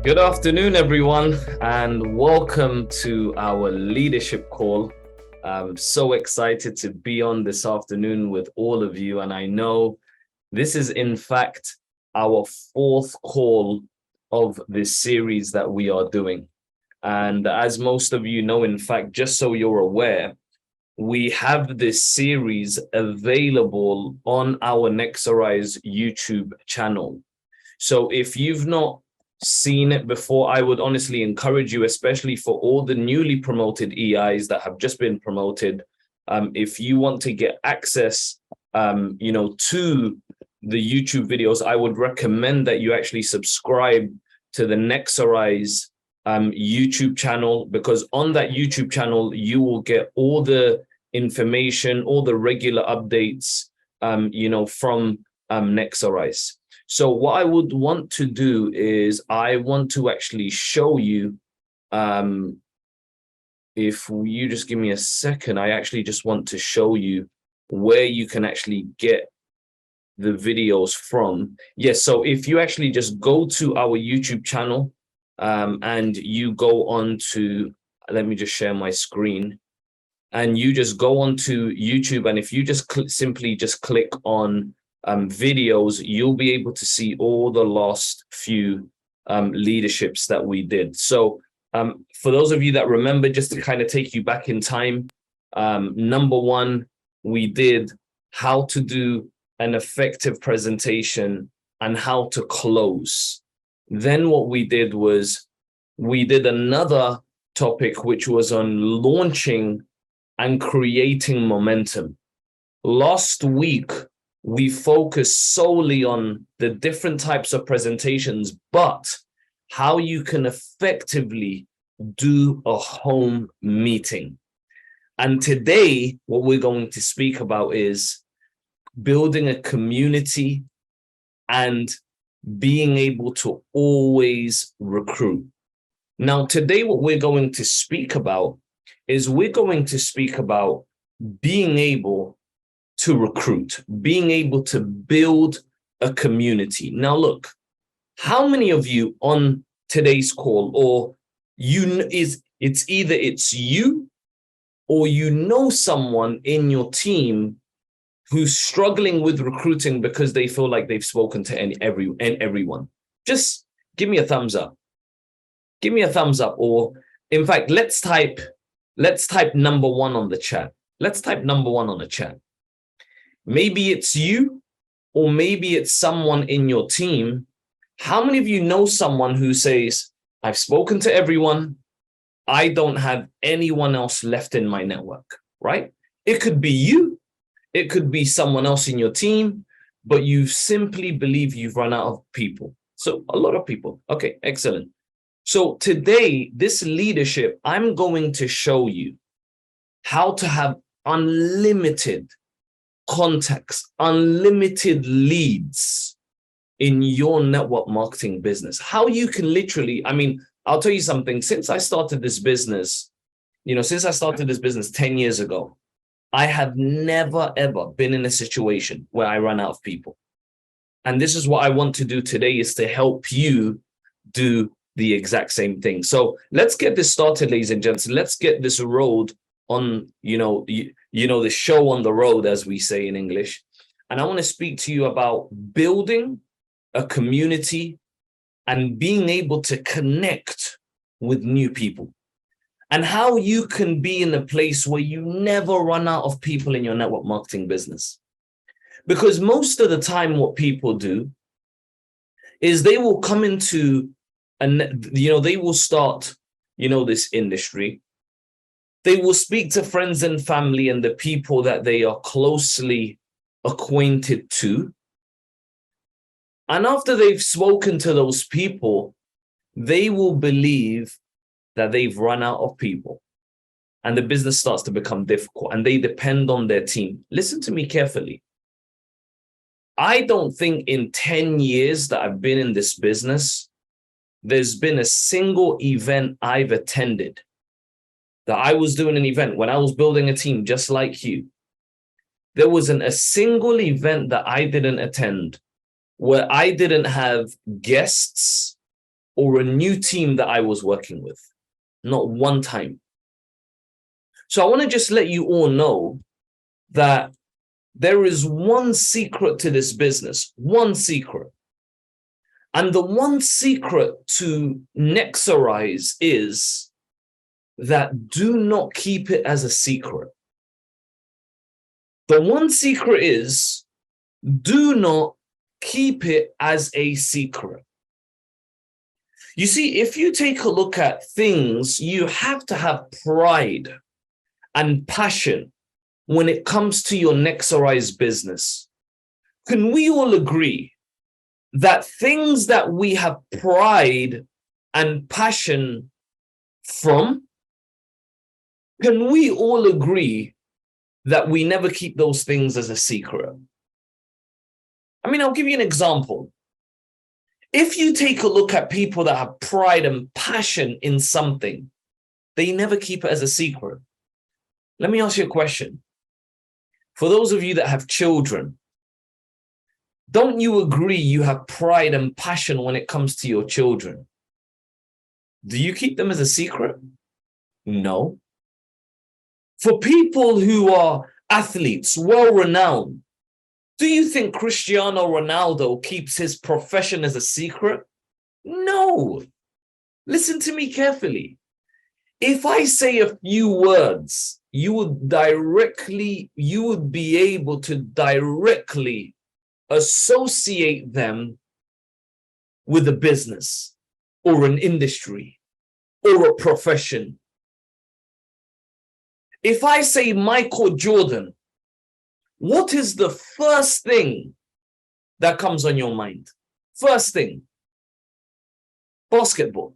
Good afternoon, everyone, and welcome to our leadership call. I'm so excited to be on this afternoon with all of you. And I know this is, in fact, our fourth call of this series that we are doing. And as most of you know, in fact, just so you're aware, we have this series available on our Nexarise YouTube channel. So if you've not seen it before, I would honestly encourage you, especially for all the newly promoted EIs that have just been promoted. If you want to get access, to the YouTube videos, I would recommend that you actually subscribe to the Nexarise YouTube channel, because on that YouTube channel, you will get all the information, all the regular updates, from Nexarise. So what I would want to do is I want to actually show you, if you just give me a second, I actually just want to show you where you can actually get the videos from. Yes, so if you actually just go to our YouTube channel and you go on to, let me just share my screen, and you just go on to YouTube, and if you just simply just click on videos, you'll be able to see all the last few leaderships that we did. So for those of you that remember, just to kind of take you back in time, number one, we did how to do an effective presentation and how to close. Then what we did was we did another topic, which was on launching and creating momentum. Last week, we focused solely on the different types of presentations, but how you can effectively do a home meeting. And today, what we're going to speak about is building a community and being able to always recruit. Now, today, what we're going to speak about is we're going to speak about being able to recruit, being able to build a community. Now, look, how many of you on today's call, or it's either you or you know someone in your team who's struggling with recruiting because they feel like they've spoken to everyone? Just give me a thumbs up. Give me a thumbs up, or in fact, let's type number one on the chat. Let's type number one on the chat. Maybe it's you, or maybe it's someone in your team. How many of you know someone who says, I've spoken to everyone, I don't have anyone else left in my network, right? It could be you, it could be someone else in your team, but you simply believe you've run out of people. So a lot of people. Okay, excellent. So today, this leadership, I'm going to show you how to have unlimited contacts, unlimited leads in your network marketing business. How you can literally, I'll tell you something. Since I started this business 10 years ago, I have never, ever been in a situation where I run out of people. And this is what I want to do today, is to help you do the exact same thing. So let's get this started, ladies and gents. Let's get this road on, the show on the road, as we say in English. And I want to speak to you about building a community and being able to connect with new people, and how you can be in a place where you never run out of people in your network marketing business. Because most of the time, what people do is they will come into, they will start, this industry. They will speak to friends and family and the people that they are closely acquainted to. And after they've spoken to those people, they will believe that they've run out of people. And the business starts to become difficult, and they depend on their team. Listen to me carefully. I don't think in 10 years that I've been in this business, there's been a single event I've attended that I was doing an event when I was building a team just like you. There wasn't a single event that I didn't attend where I didn't have guests or a new team that I was working with. Not one time. So I want to just let you all know that there is one secret to this business, one secret. And the one secret to Nexarize is that do not keep it as a secret. The one secret is do not keep it as a secret. You see, if you take a look at things, you have to have pride and passion when it comes to your Nexarize business. Can we all agree that things that we have pride and passion from, can we all agree that we never keep those things as a secret? I mean, I'll give you an example. If you take a look at people that have pride and passion in something, they never keep it as a secret. Let me ask you a question. For those of you that have children, don't you agree you have pride and passion when it comes to your children? Do you keep them as a secret? No. For people who are athletes, well-renowned, do you think Cristiano Ronaldo keeps his profession as a secret? No. Listen to me carefully. If I say a few words, you would be able to directly associate them with a business or an industry or a profession. If I say Michael Jordan, what is the first thing that comes on your mind? First thing, basketball.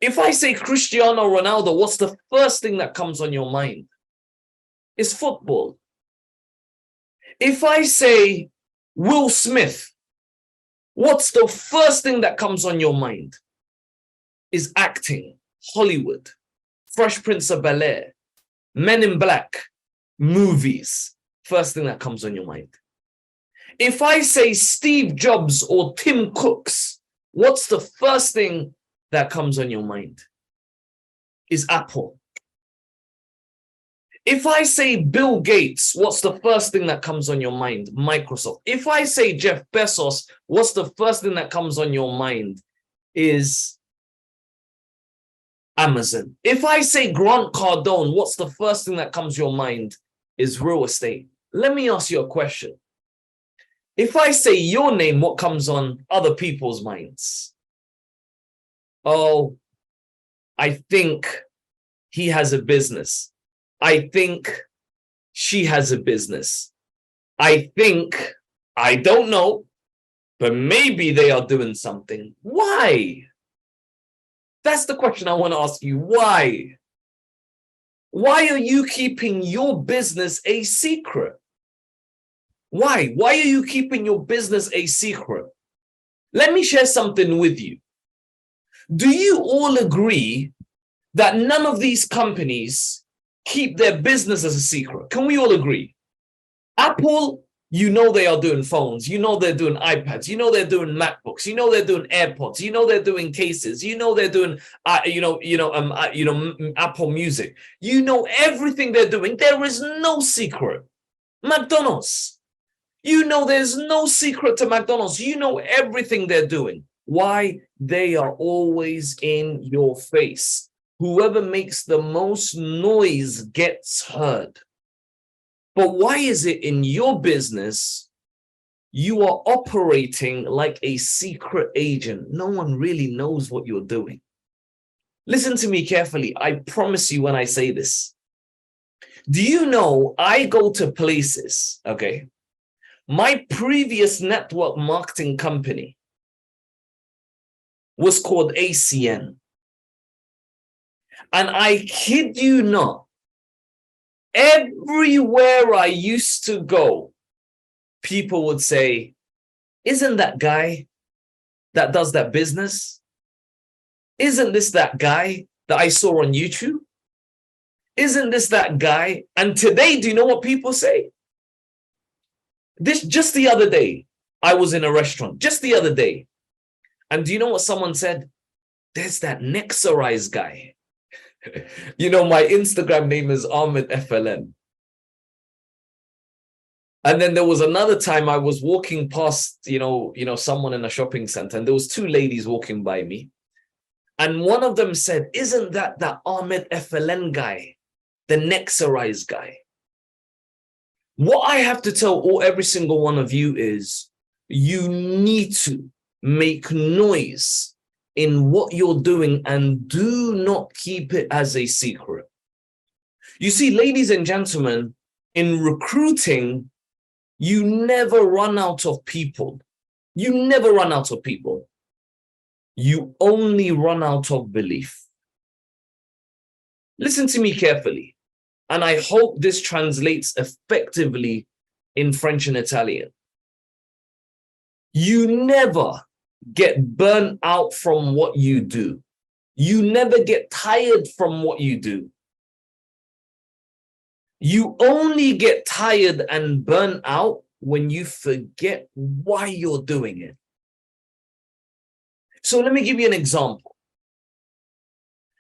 If I say Cristiano Ronaldo, what's the first thing that comes on your mind? It's football. If I say Will Smith, what's the first thing that comes on your mind? Is acting, Hollywood, Fresh Prince of Bel-Air, Men in Black, movies. First thing that comes on your mind. If I say Steve Jobs or Tim Cook's, what's the first thing that comes on your mind? Is Apple. If I say Bill Gates, what's the first thing that comes on your mind? Microsoft. If I say Jeff Bezos, what's the first thing that comes on your mind? Is Amazon. If I say Grant Cardone, what's the first thing that comes to your mind? Is real estate. Let me ask you a question. If I say your name, what comes on other people's minds? Oh, I think he has a business. I think she has a business. I think, I don't know, but maybe they are doing something. Why? That's the question I want to ask you. Why? Why are you keeping your business a secret? Why? Why are you keeping your business a secret? Let me share something with you. Do you all agree that none of these companies keep their business as a secret? Can we all agree? Apple, you know they are doing phones. You know they're doing iPads. You know they're doing MacBooks. You know they're doing AirPods. You know they're doing cases. You know they're doing, Apple Music. You know everything they're doing. There is no secret. McDonald's. You know there's no secret to McDonald's. You know everything they're doing. Why? They are always in your face. Whoever makes the most noise gets heard. But why is it in your business you are operating like a secret agent? No one really knows what you're doing. Listen to me carefully. I promise you when I say this. Do you know I go to places, okay? My previous network marketing company was called ACN. And I kid you not, everywhere I used to go, people would say, isn't that guy that does that business? Isn't this that guy that I saw on YouTube? Isn't this that guy? And today, do you know what people say? Just the other day, I was in a restaurant, just the other day, And do you know what someone said? There's that Nexarize guy. You know, my Instagram name is Ahmed FLN. And then there was another time I was walking past, someone in a shopping center, and there was two ladies walking by me. And one of them said, isn't that Ahmed FLN guy, the Nexarize guy? What I have to tell every single one of you is you need to make noise in what you're doing and do not keep it as a secret. You see, ladies and gentlemen, in recruiting, you never run out of people. You never run out of people. You only run out of belief. Listen to me carefully, and I hope this translates effectively in French and Italian. You never get burnt out from what you do. You never get tired from what you do. You only get tired and burnt out when you forget why you're doing it. So let me give you an example.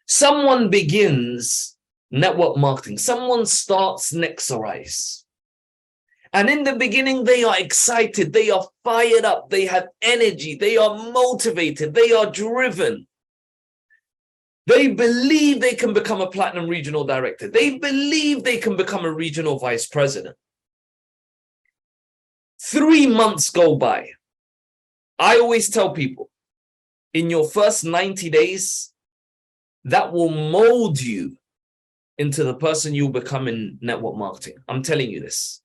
Someone begins network marketing. Someone starts Nexarize. And in the beginning, they are excited. They are fired up. They have energy. They are motivated. They are driven. They believe they can become a platinum regional director. They believe they can become a regional vice president. 3 months go by. I always tell people, in your first 90 days, that will mold you into the person you'll become in network marketing. I'm telling you this.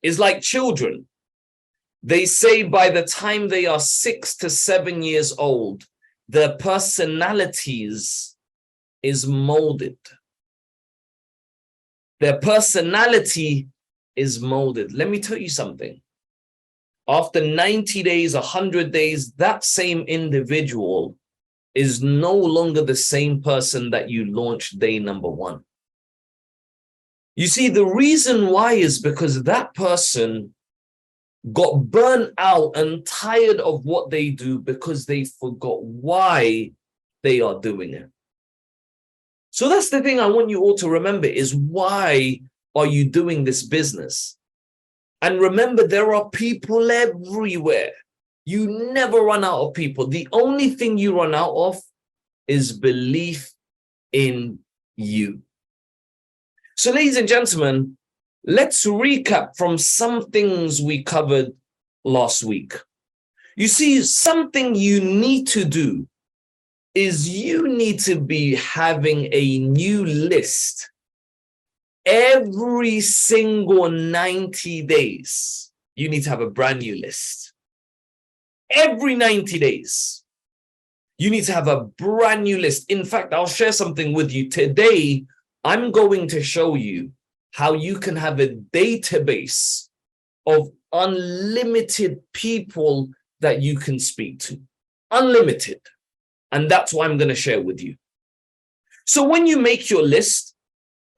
It's like children. They say by the time they are 6 to 7 years old, their personalities is molded. Their personality is molded. Let me tell you something. After 90 days, 100 days, that same individual is no longer the same person that you launched day number 1. You see, the reason why is because that person got burnt out and tired of what they do because they forgot why they are doing it. So that's the thing I want you all to remember is, why are you doing this business? And remember, there are people everywhere. You never run out of people. The only thing you run out of is belief in you. So ladies and gentlemen, let's recap from some things we covered last week. You see, something you need to do is you need to be having a new list every single 90 days. You need to have a brand new list. Every 90 days, you need to have a brand new list. In fact, I'll share something with you today. I'm going to show you how you can have a database of unlimited people that you can speak to. Unlimited. And that's what I'm going to share with you. So when you make your list,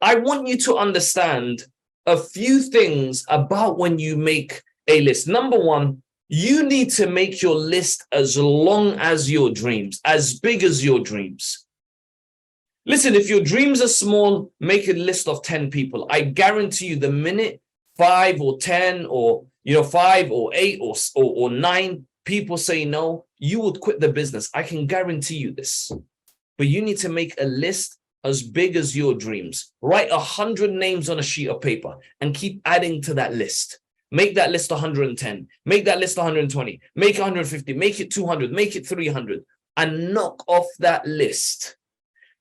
I want you to understand a few things about when you make a list. Number one, you need to make your list as long as your dreams, as big as your dreams. Listen, if your dreams are small, make a list of 10 people. I guarantee you the minute 5 or 10 or 5 or 8 or 9 people say no, you would quit the business. I can guarantee you this. But you need to make a list as big as your dreams. Write 100 names on a sheet of paper and keep adding to that list. Make that list 110. Make that list 120. Make it 150. Make it 200. Make it 300. And knock off that list.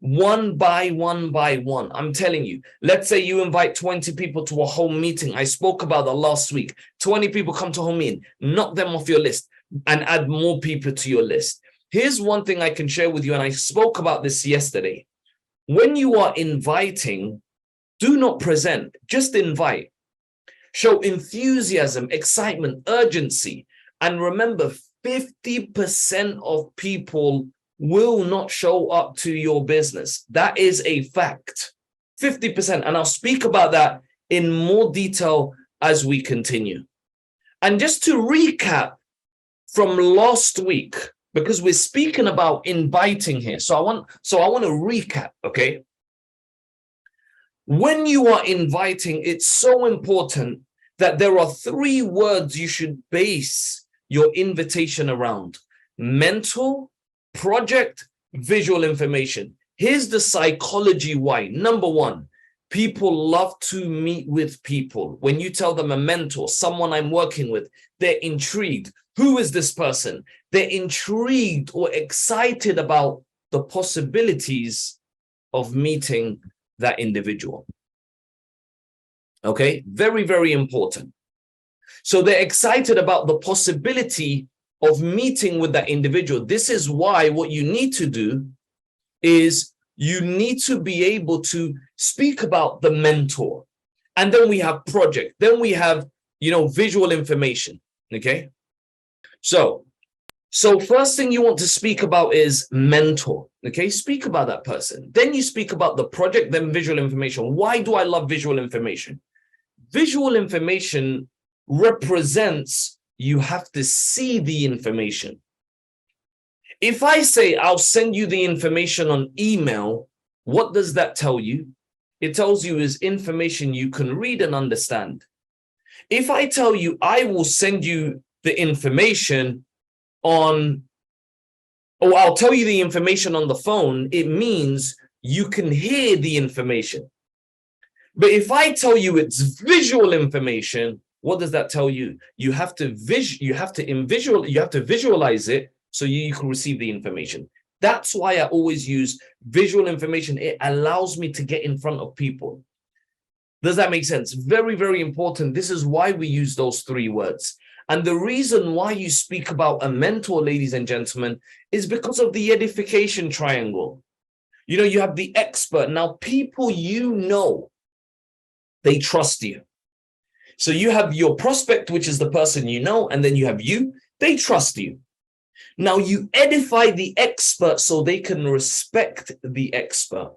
One by one by one. I'm telling you, let's say you invite 20 people to a home meeting. I spoke about that last week. 20 people come to a home meeting. Knock them off your list and add more people to your list. Here's one thing I can share with you, and I spoke about this yesterday. When you are inviting, do not present, just invite. Show enthusiasm, excitement, urgency. And remember, 50% of people will not show up to your business. That is a fact. 50%. And I'll speak about that in more detail as we continue. And just to recap from last week, because we're speaking about inviting here. So I want to recap, okay? When you are inviting, it's so important that there are 3 words you should base your invitation around: mentor, project, visual information. Here's the psychology why. Number 1, people love to meet with people. When you tell them a mentor, someone I'm working with, they're intrigued. Who is this person? They're intrigued or excited about the possibilities of meeting that individual. Okay, very, very important. So they're excited about the possibility of meeting with that individual. This is why what you need to do is you need to be able to speak about the mentor. And then we have project. Then we have, visual information. Okay. So first thing you want to speak about is mentor. Okay. Speak about that person. Then you speak about the project, then visual information. Why do I love visual information? Visual information represents you have to see the information. If I say I'll send you the information on email, what does that tell you? It tells you is information you can read and understand. If I tell you I will send you the information or I'll tell you the information on the phone, it means you can hear the information. But if I tell you it's visual information, what does that tell you? You have to visualize it so you can receive the information. That's why I always use visual information. It allows me to get in front of people. Does that make sense? Very, very important. This is why we use those 3 words. And the reason why you speak about a mentor, ladies and gentlemen, is because of the edification triangle. You have the expert. Now, people they trust you. So you have your prospect, which is the person and then you have you. They trust you. Now you edify the expert so they can respect the expert.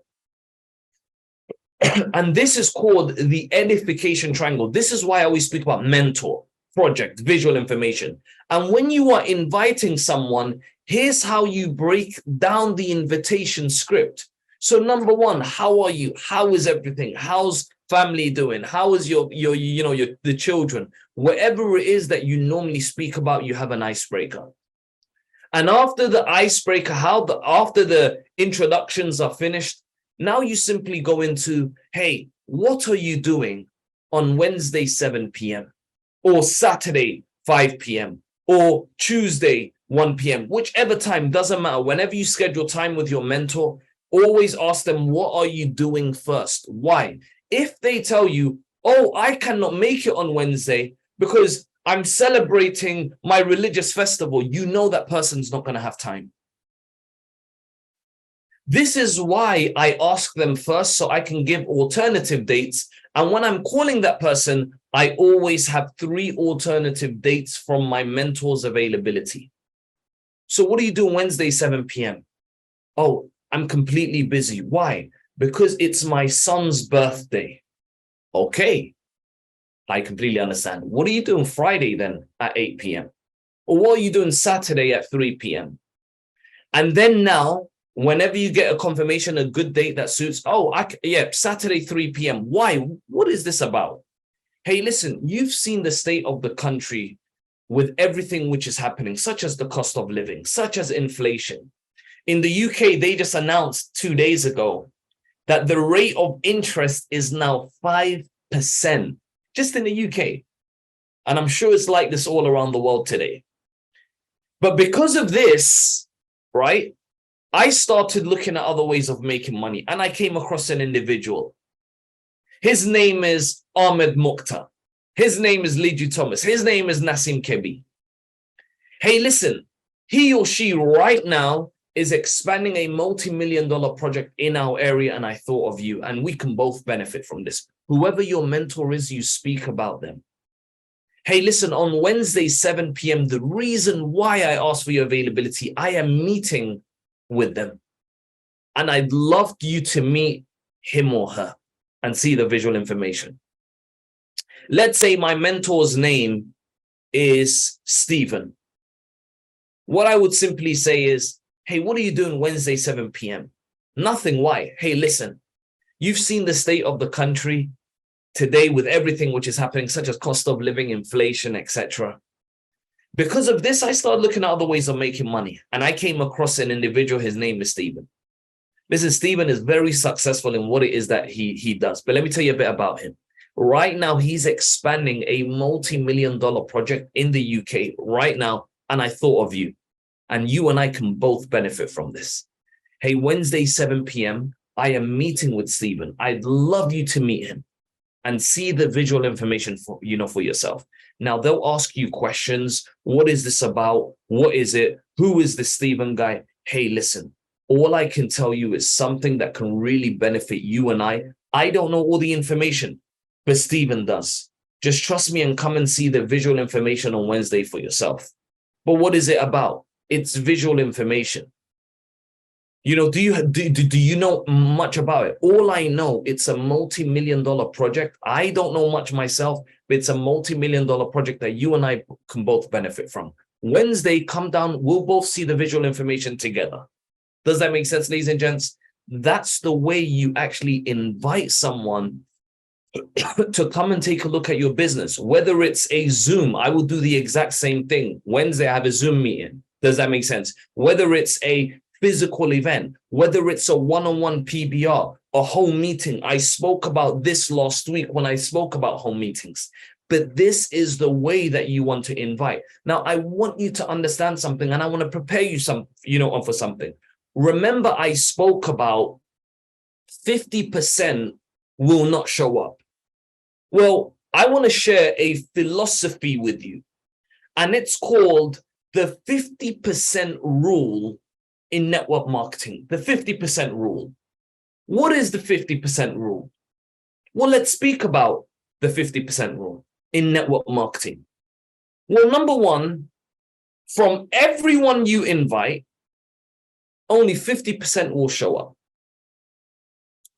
And this is called the edification triangle. This is why I always speak about mentor, project, visual information. And when you are inviting someone, here's how you break down the invitation script. So number 1, how are you? How is everything? How's family doing? How is the children? Whatever it is that you normally speak about, you have an icebreaker. And after the icebreaker, after the introductions are finished, now you simply go into, hey, what are you doing on Wednesday, 7 p.m. or Saturday, 5 p.m. or Tuesday, 1 p.m., whichever time, doesn't matter. Whenever you schedule time with your mentor, always ask them, what are you doing first? Why? If they tell you, oh, I cannot make it on Wednesday because I'm celebrating my religious festival, that person's not going to have time. This is why I ask them first so I can give alternative dates. And when I'm calling that person, I always have 3 alternative dates from my mentor's availability. So what do you do Wednesday, 7 p.m.? Oh, I'm completely busy. Why? Because it's my son's birthday. Okay, I completely understand. What are you doing Friday then at 8 p.m.? Or what are you doing Saturday at 3 p.m.? And then now, whenever you get a confirmation, a good date that suits, Saturday, 3 p.m. Why? What is this about? Hey, listen, you've seen the state of the country with everything which is happening, such as the cost of living, such as inflation. In the UK, they just announced 2 days ago that the rate of interest is now 5%, just in the UK. And I'm sure it's like this all around the world today. But because of this, right, I started looking at other ways of making money. And I came across an individual. His name is Ahmed Mukhtar. His name is Liju Thomas. His name is Nassim Kebi. Hey, listen, he or she right now is expanding a multi-million-dollar project in our area, and I thought of you, and we can both benefit from this. Whoever your mentor is, you speak about them. Hey, listen, on Wednesday, 7 p.m., the reason why I asked for your availability, I am meeting with them. And I'd love you to meet him or her and see the visual information. Let's say my mentor's name is Stephen. What I would simply say is, hey, what are you doing Wednesday, 7 p.m.? Nothing. Why? Hey, listen, you've seen the state of the country today with everything which is happening, such as cost of living, inflation, etc. Because of this, I started looking at other ways of making money. And I came across an individual. His name is Stephen. Listen, Stephen is very successful in what it is that he does. But let me tell you a bit about him. Right now, he's expanding a multi-million-dollar project in the UK right now. And I thought of you. And you and I can both benefit from this. Hey, Wednesday, 7 p.m., I am meeting with Stephen. I'd love you to meet him and see the visual information for yourself. Now, they'll ask you questions. What is this about? What is it? Who is this Stephen guy? Hey, listen, all I can tell you is something that can really benefit you and I. I don't know all the information, but Stephen does. Just trust me and come and see the visual information on Wednesday for yourself. But what is it about? It's visual information. Do you know much about it? All I know, it's a multi-million-dollar project. I don't know much myself, but it's a multi-million-dollar project that you and I can both benefit from. Wednesday, come down. We'll both see the visual information together. Does that make sense, ladies and gents? That's the way you actually invite someone to come and take a look at your business. Whether it's a Zoom, I will do the exact same thing. Wednesday, I have a Zoom meeting. Does that make sense? Whether it's a physical event, whether it's a one-on-one PBR, a home meeting. I spoke about this last week when I spoke about home meetings. But this is the way that you want to invite. Now, I want you to understand something, and I want to prepare you for something. Remember, I spoke about 50% will not show up. Well, I want to share a philosophy with you, and it's called the 50% rule in network marketing. The 50% rule. What is the 50% rule? Well, let's speak about the 50% rule in network marketing. Well, number one, from everyone you invite, only 50% will show up.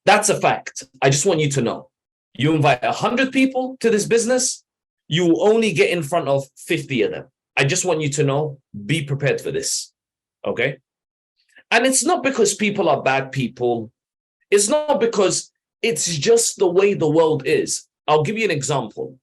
That's a fact. I just want you to know. You invite 100 people to this business, you will only get in front of 50 of them. I just want you to know, be prepared for this. Okay? And it's not because people are bad people. It's not because it's just the way the world is. I'll give you an example.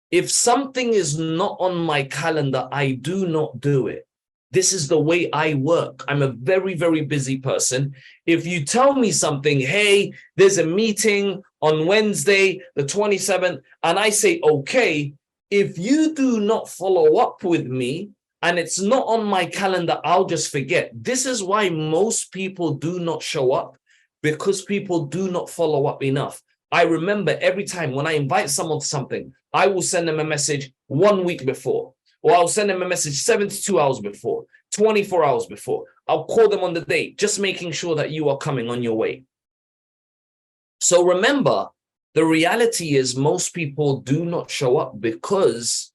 If something is not on my calendar, I do not do it. This is the way I work. I'm a very, very busy person. If you tell me something, hey, there's a meeting on Wednesday, the 27th, and I say, okay, if you do not follow up with me, and it's not on my calendar, I'll just forget. This is why most people do not show up, because people do not follow up enough. I remember every time when I invite someone to something, I will send them a message 1 week before, or I'll send them a message 72 hours before, 24 hours before. I'll call them on the day, just making sure that you are coming on your way. So remember, the reality is most people do not show up because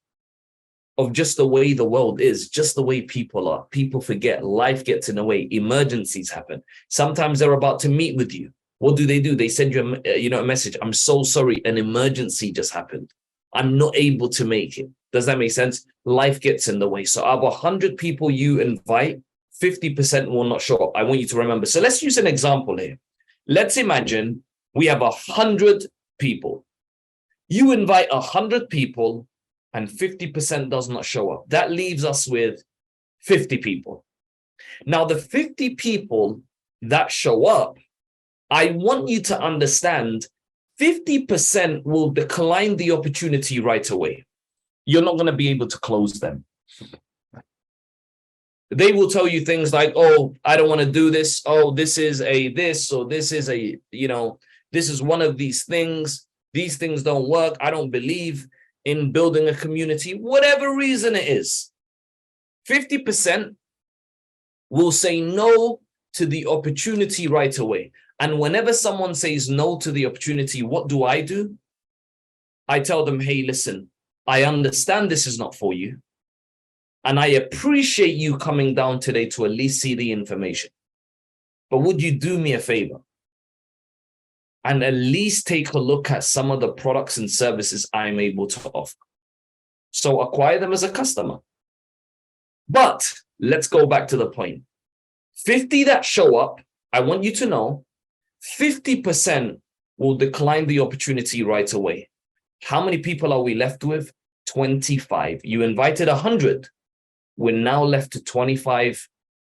of just the way the world is, just the way people are. People forget, life gets in the way, emergencies happen. Sometimes they're about to meet with you. What do? They send you a message. I'm so sorry, an emergency just happened. I'm not able to make it. Does that make sense? Life gets in the way. So out of 100 people you invite, 50% will not show up. I want you to remember. So let's use an example here. Let's imagine we have 100 people. You invite 100 people, and 50% does not show up. That leaves us with 50 people. Now, the 50 people that show up, I want you to understand 50% will decline the opportunity right away. You're not going to be able to close them. They will tell you things like, oh, I don't want to do this. Oh, this is a this, or this is a, this is one of these things. These things don't work. I don't believe in building a community, whatever reason it is. 50% will say no to the opportunity right away. And whenever someone says no to the opportunity, what do? I tell them, hey, listen, I understand this is not for you. And I appreciate you coming down today to at least see the information. But would you do me a favor and at least take a look at some of the products and services I'm able to offer? So acquire them as a customer. But let's go back to the point. 50 that show up, I want you to know 50% will decline the opportunity right away. How many people are we left with? 25. You invited 100. We're now left to 25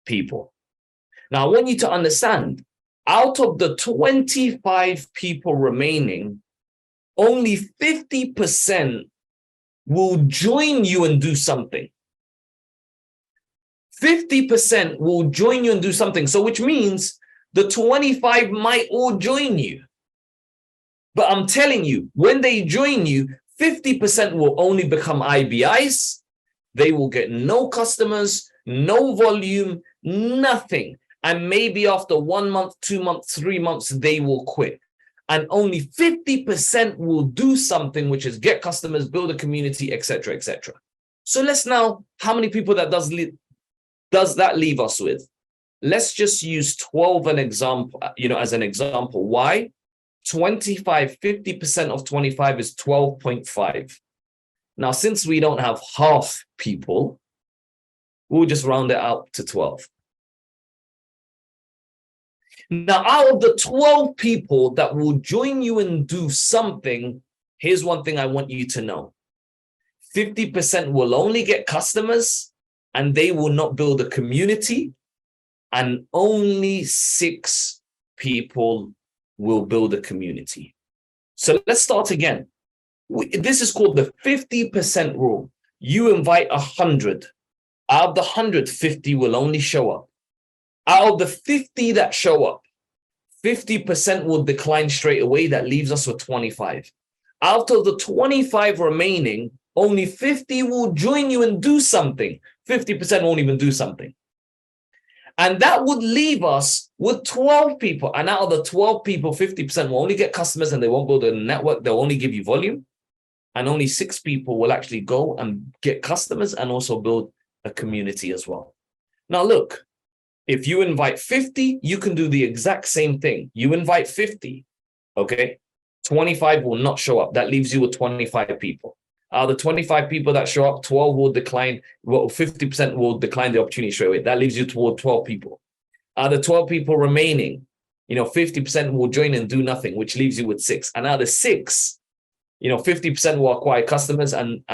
people. Now, I want you to understand, out of the 25 people remaining, only 50% will join you and do something. 50% will join you and do something. So which means the 25 might all join you. But I'm telling you, when they join you, 50% will only become IBIs. They will get no customers, no volume, nothing. And maybe after 1 month, 2 months, 3 months, they will quit. And only 50% will do something, which is get customers, build a community, etc., etc. So let's now, how many people that does that leave us with? Let's just use 12 an example, as an example. Why? 25, 50% of 25 is 12.5. Now, since we don't have half people, we'll just round it out to 12. Now, out of the 12 people that will join you and do something, here's one thing I want you to know. 50% will only get customers and they will not build a community, and only 6 people will build a community. So let's start again. This is called the 50% rule. You invite 100. Out of the 100, 50 will only show up. Out of the 50 that show up, 50% will decline straight away. That leaves us with 25. Out of the 25 remaining, only 50 will join you and do something. 50% won't even do something. And that would leave us with 12 people. And out of the 12 people, 50% will only get customers and they won't build a network. They'll only give you volume. And only 6 people will actually go and get customers and also build a community as well. Now, look, if you invite 50, you can do the exact same thing. You invite 50, okay? 25 will not show up. That leaves you with 25 people. Out of the 25 people that show up, 12 will decline. Well, 50% will decline the opportunity straight away. That leaves you toward 12 people. Out of the 12 people remaining, 50% will join and do nothing, which leaves you with 6. And out of the 6, 50% will acquire customers and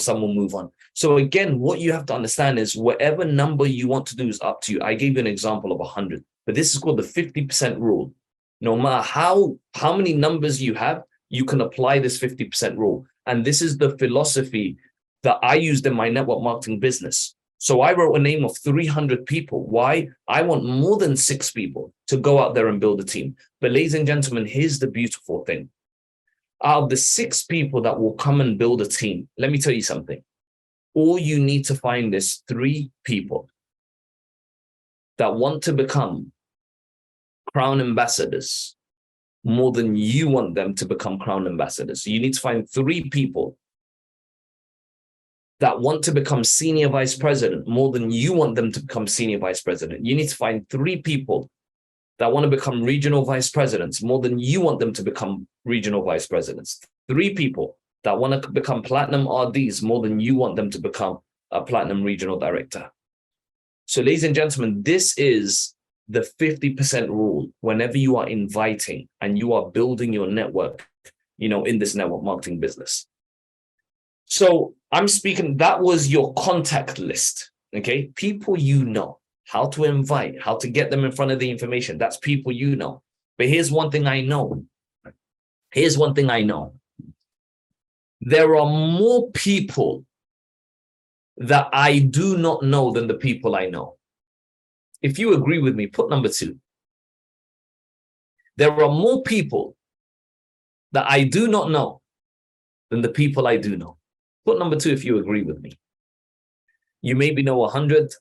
some will move on. So again, what you have to understand is whatever number you want to do is up to you. I gave you an example of 100, but this is called the 50% rule. No matter how many numbers you have, you can apply this 50% rule. And this is the philosophy that I used in my network marketing business. So I wrote a name of 300 people. Why? I want more than 6 people to go out there and build a team. But ladies and gentlemen, here's the beautiful thing. Out of the 6 people that will come and build a team, let me tell you something. All you need to find is 3 people that want to become crown ambassadors more than you want them to become crown ambassadors. So you need to find 3 people that want to become senior vice president more than you want them to become senior vice president. You need to find 3 people that want to become regional vice presidents more than you want them to become regional vice presidents. 3 people that want to become platinum RDs more than you want them to become a platinum regional director. So ladies and gentlemen, this is the 50% rule whenever you are inviting and you are building your network, in this network marketing business. So I'm speaking, that was your contact list, okay? People how to invite, how to get them in front of the information. That's people you know. But here's one thing I know. There are more people that I do not know than the people I know. If you agree with me, put number 2. There are more people that I do not know than the people I do know. Put number 2 if you agree with me. You maybe know 100.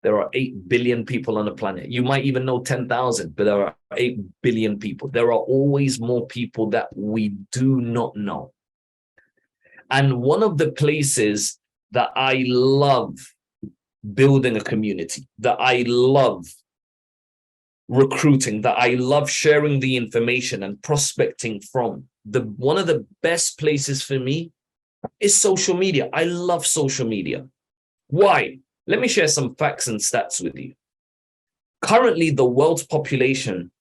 There are 8 billion people on the planet. You might even know 10,000, but there are 8 billion people. There are always more people that we do not know. And one of the places that I love building a community, that I love recruiting, that I love sharing the information and prospecting from, one of the best places for me is social media. I love social media. Why? Let me share some facts and stats with you. Currently, the world's population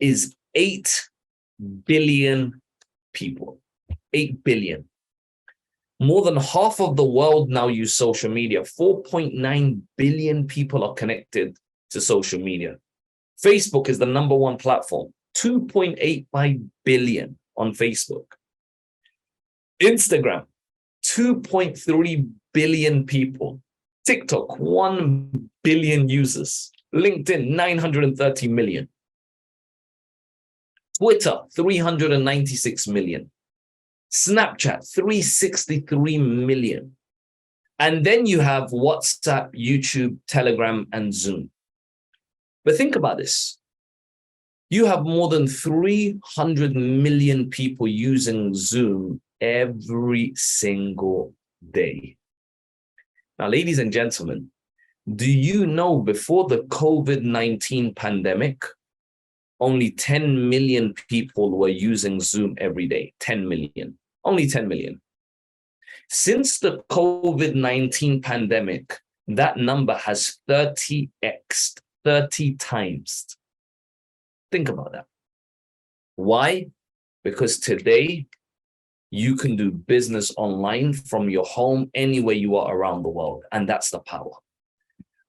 is 8 billion people. 8 billion. More than half of the world now use social media. 4.9 billion people are connected to social media. Facebook is the number one platform. 2.85 billion on Facebook. Instagram, 2.3 billion people. TikTok, 1 billion users. LinkedIn, 930 million. Twitter, 396 million. Snapchat, 363 million. And then you have WhatsApp, YouTube, Telegram, and Zoom. But think about this. You have more than 300 million people using Zoom every single day. Now, ladies and gentlemen, do you know before the COVID-19 pandemic, only 10 million people were using Zoom every day? 10 million. Only 10 million. Since the COVID-19 pandemic, that number has 30x'd, 30 times. Think about that. Why? Because today, you can do business online from your home anywhere you are around the world. And that's the power.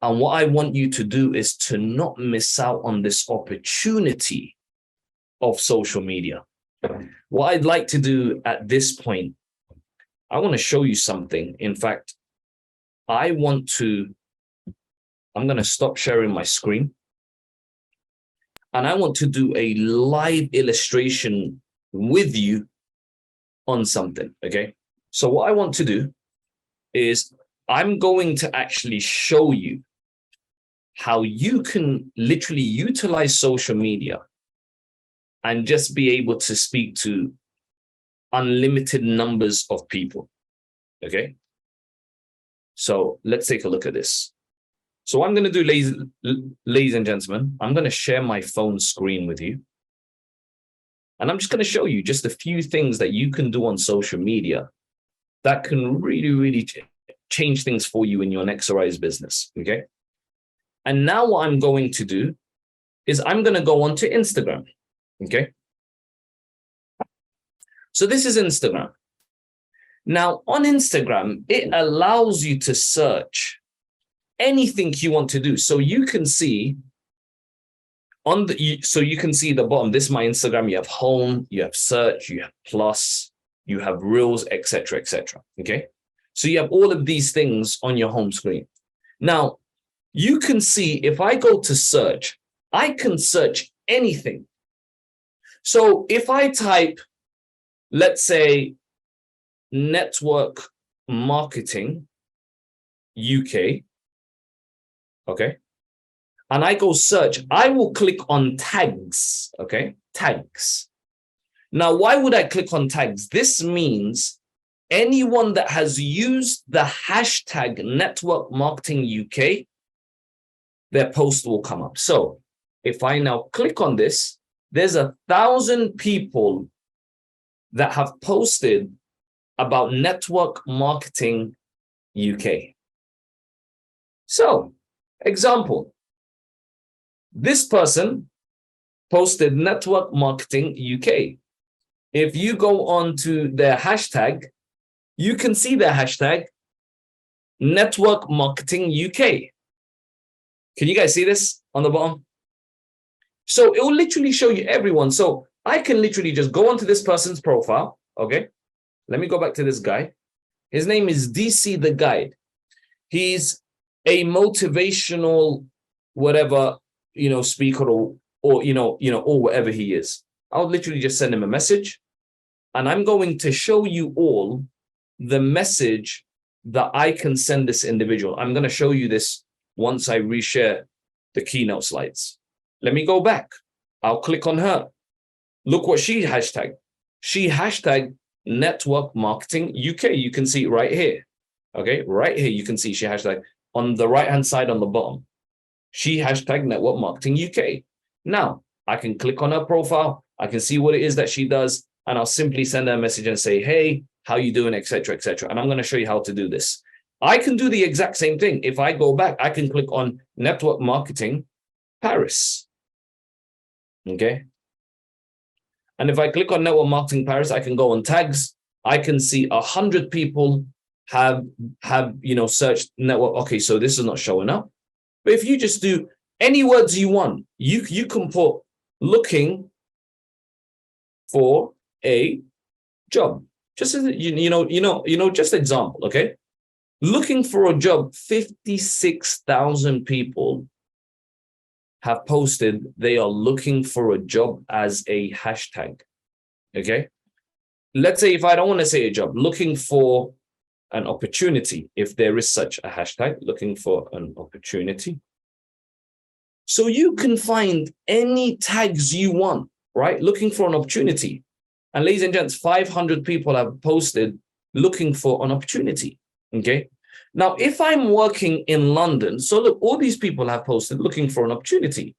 And what I want you to do is to not miss out on this opportunity of social media. What I'd like to do at this point, I want to show you something. In fact, I'm going to stop sharing my screen. And I want to do a live illustration with you on something, okay? So what I want to do is I'm going to actually show you how you can literally utilize social media and just be able to speak to unlimited numbers of people, okay? So let's take a look at this. So what I'm going to do, ladies and gentlemen, I'm going to share my phone screen with you. And I'm just going to show you just a few things that you can do on social media that can really, really change things for you in your Next Arise business, okay? And now what I'm going to do is I'm going to go onto Instagram, okay? So this is Instagram. Now on Instagram, it allows you to search anything you want to do. So you can see you can see the bottom. This is my Instagram. You have home, you have search, you have plus, you have reels, etc., etc. Okay. So you have all of these things on your home screen. Now you can see if I go to search, I can search anything. So if I type, let's say, network marketing UK, okay, and I go search, I will click on tags, okay, tags. Now, why would I click on tags? This means anyone that has used the hashtag network marketing UK, their post will come up. So if I now click on this, there's 1,000 people that have posted about network marketing UK. So, example, this person posted network marketing UK. If you go on to their hashtag, you can see their hashtag network marketing UK. Can you guys see this on the bottom? So it will literally show you everyone. So I can literally just go onto this person's profile. Okay. Let me go back to this guy. His name is DC the Guide. He's a motivational, whatever, speaker or whatever he is. I'll literally just send him a message and I'm going to show you all the message that I can send this individual. I'm going to show you this once I reshare the keynote slides. Let me go back. I'll click on her. Look what she hashtagged. She hashtagged network marketing UK. You can see it right here. Okay, right here, you can see she hashtagged on the right-hand side on the bottom. She hashtagged network marketing UK. Now, I can click on her profile. I can see what it is that she does. And I'll simply send her a message and say, hey, how you doing, etc., etc. And I'm going to show you how to do this. I can do the exact same thing. If I go back, I can click on network marketing Paris. Okay. And if I click on network marketing Paris, I can go on tags. I can see 100 people have searched network. Okay, so this is not showing up. But if you just do any words you want, you can put looking for a job. Just as just example, okay? Looking for a job, 56,000 people have posted they are looking for a job as a hashtag. Okay. Let's say if I don't want to say a job, looking for an opportunity, if there is such a hashtag, looking for an opportunity. So you can find any tags you want, right? Looking for an opportunity. And ladies and gents, 500 people have posted looking for an opportunity. Okay. Now, if I'm working in London, so look, all these people have posted looking for an opportunity.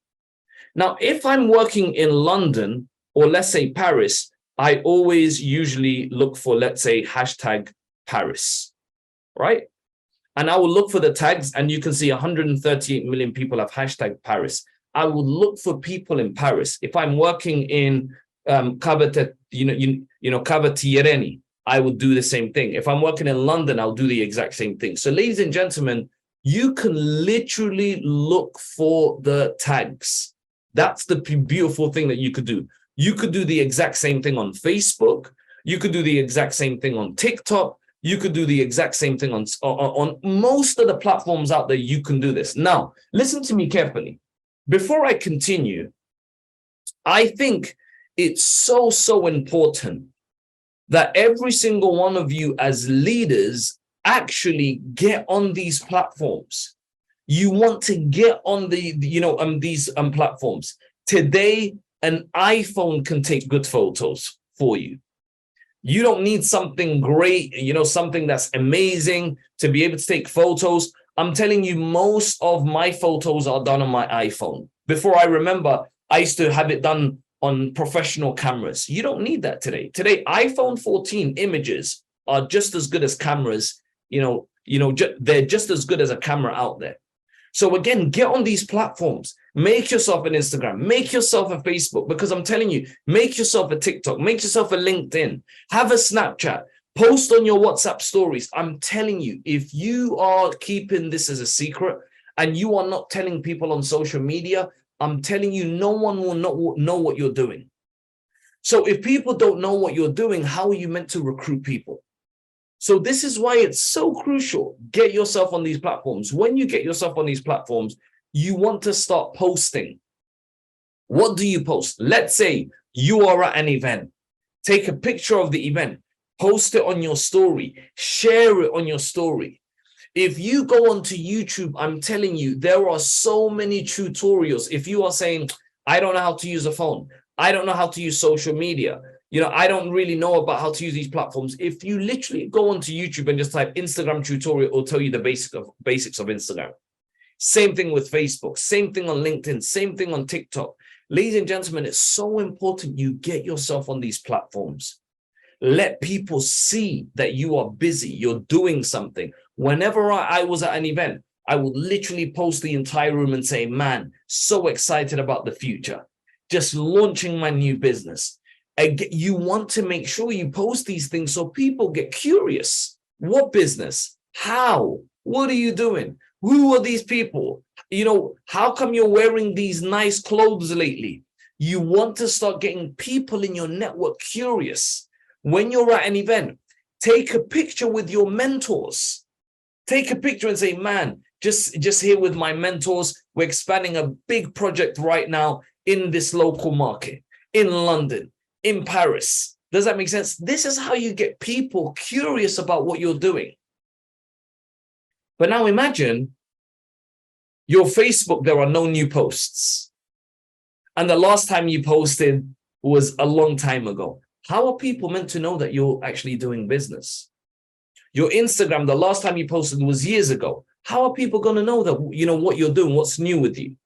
Now, if I'm working in London, or let's say Paris, I always usually look for, let's say, hashtag Paris, right? And I will look for the tags, and you can see 138 million people have hashtag Paris. I will look for people in Paris. If I'm working in Cavatireni, I would do the same thing. If I'm working in London, I'll do the exact same thing. So ladies and gentlemen, you can literally look for the tags. That's the beautiful thing that you could do. You could do the exact same thing on Facebook. You could do the exact same thing on TikTok. You could do the exact same thing on most of the platforms out there. You can do this. Now, listen to me carefully. Before I continue, I think it's so important that every single one of you as leaders actually get on these platforms. You want to get on these platforms. Today, an iPhone can take good photos for you. You don't need something great, something that's amazing to be able to take photos. I'm telling you, most of my photos are done on my iPhone. Before I remember, I used to have it done on professional cameras. You don't need that today. Today, iPhone 14 images are just as good as cameras. They're just as good as a camera out there. So again, get on these platforms. Make yourself an Instagram. Make yourself a Facebook, because I'm telling you, make yourself a TikTok. Make yourself a LinkedIn. Have a Snapchat. Post on your WhatsApp stories. I'm telling you, if you are keeping this as a secret and you are not telling people on social media, I'm telling you, no one will not know what you're doing. So if people don't know what you're doing, how are you meant to recruit people? So this is why it's so crucial. Get yourself on these platforms. When you get yourself on these platforms, you want to start posting. What do you post? Let's say you are at an event. Take a picture of the event. Post it on your story. Share it on your story. If you go onto YouTube, I'm telling you, there are so many tutorials. If you are saying, I don't know how to use a phone, I don't know how to use social media, I don't really know about how to use these platforms. If you literally go onto YouTube and just type Instagram tutorial, it'll tell you the basics of Instagram. Same thing with Facebook, same thing on LinkedIn, same thing on TikTok. Ladies and gentlemen, it's so important you get yourself on these platforms. Let people see that you are busy, you're doing something. Whenever I was at an event, I would literally post the entire room and say, man, so excited about the future. Just launching my new business. You want to make sure you post these things so people get curious. What business? How? What are you doing? Who are these people? How come you're wearing these nice clothes lately? You want to start getting people in your network curious. When you're at an event, take a picture with your mentors. Take a picture and say, man, just here with my mentors, we're expanding a big project right now in this local market, in London, in Paris. Does that make sense? This is how you get people curious about what you're doing. But now imagine your Facebook, there are no new posts. And the last time you posted was a long time ago. How are people meant to know that you're actually doing business? Your Instagram, the last time you posted was years ago. How are people going to know that, what you're doing, what's new with you?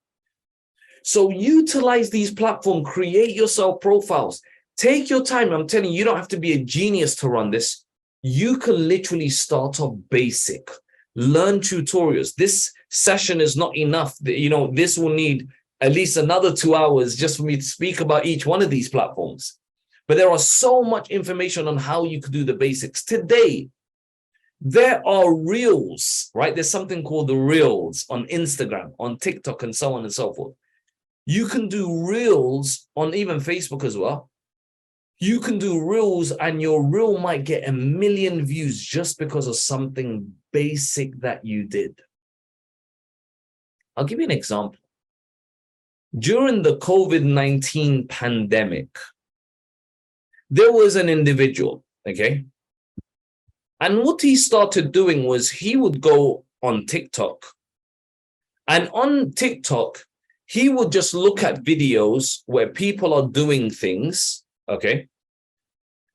So utilize these platforms, create yourself profiles. Take your time. I'm telling you, you don't have to be a genius to run this. You can literally start off basic. Learn tutorials. This session is not enough. This will need at least another 2 hours just for me to speak about each one of these platforms. But there are so much information on how you could do the basics. Today, there are reels, right? There's something called the reels on Instagram, on TikTok, and so on and so forth. You can do reels on even Facebook as well. You can do reels and your reel might get 1 million views just because of something basic that you did. I'll give you an example. During the COVID-19 pandemic, there was an individual, okay? And what he started doing was he would go on TikTok, and on TikTok, he would just look at videos where people are doing things, okay?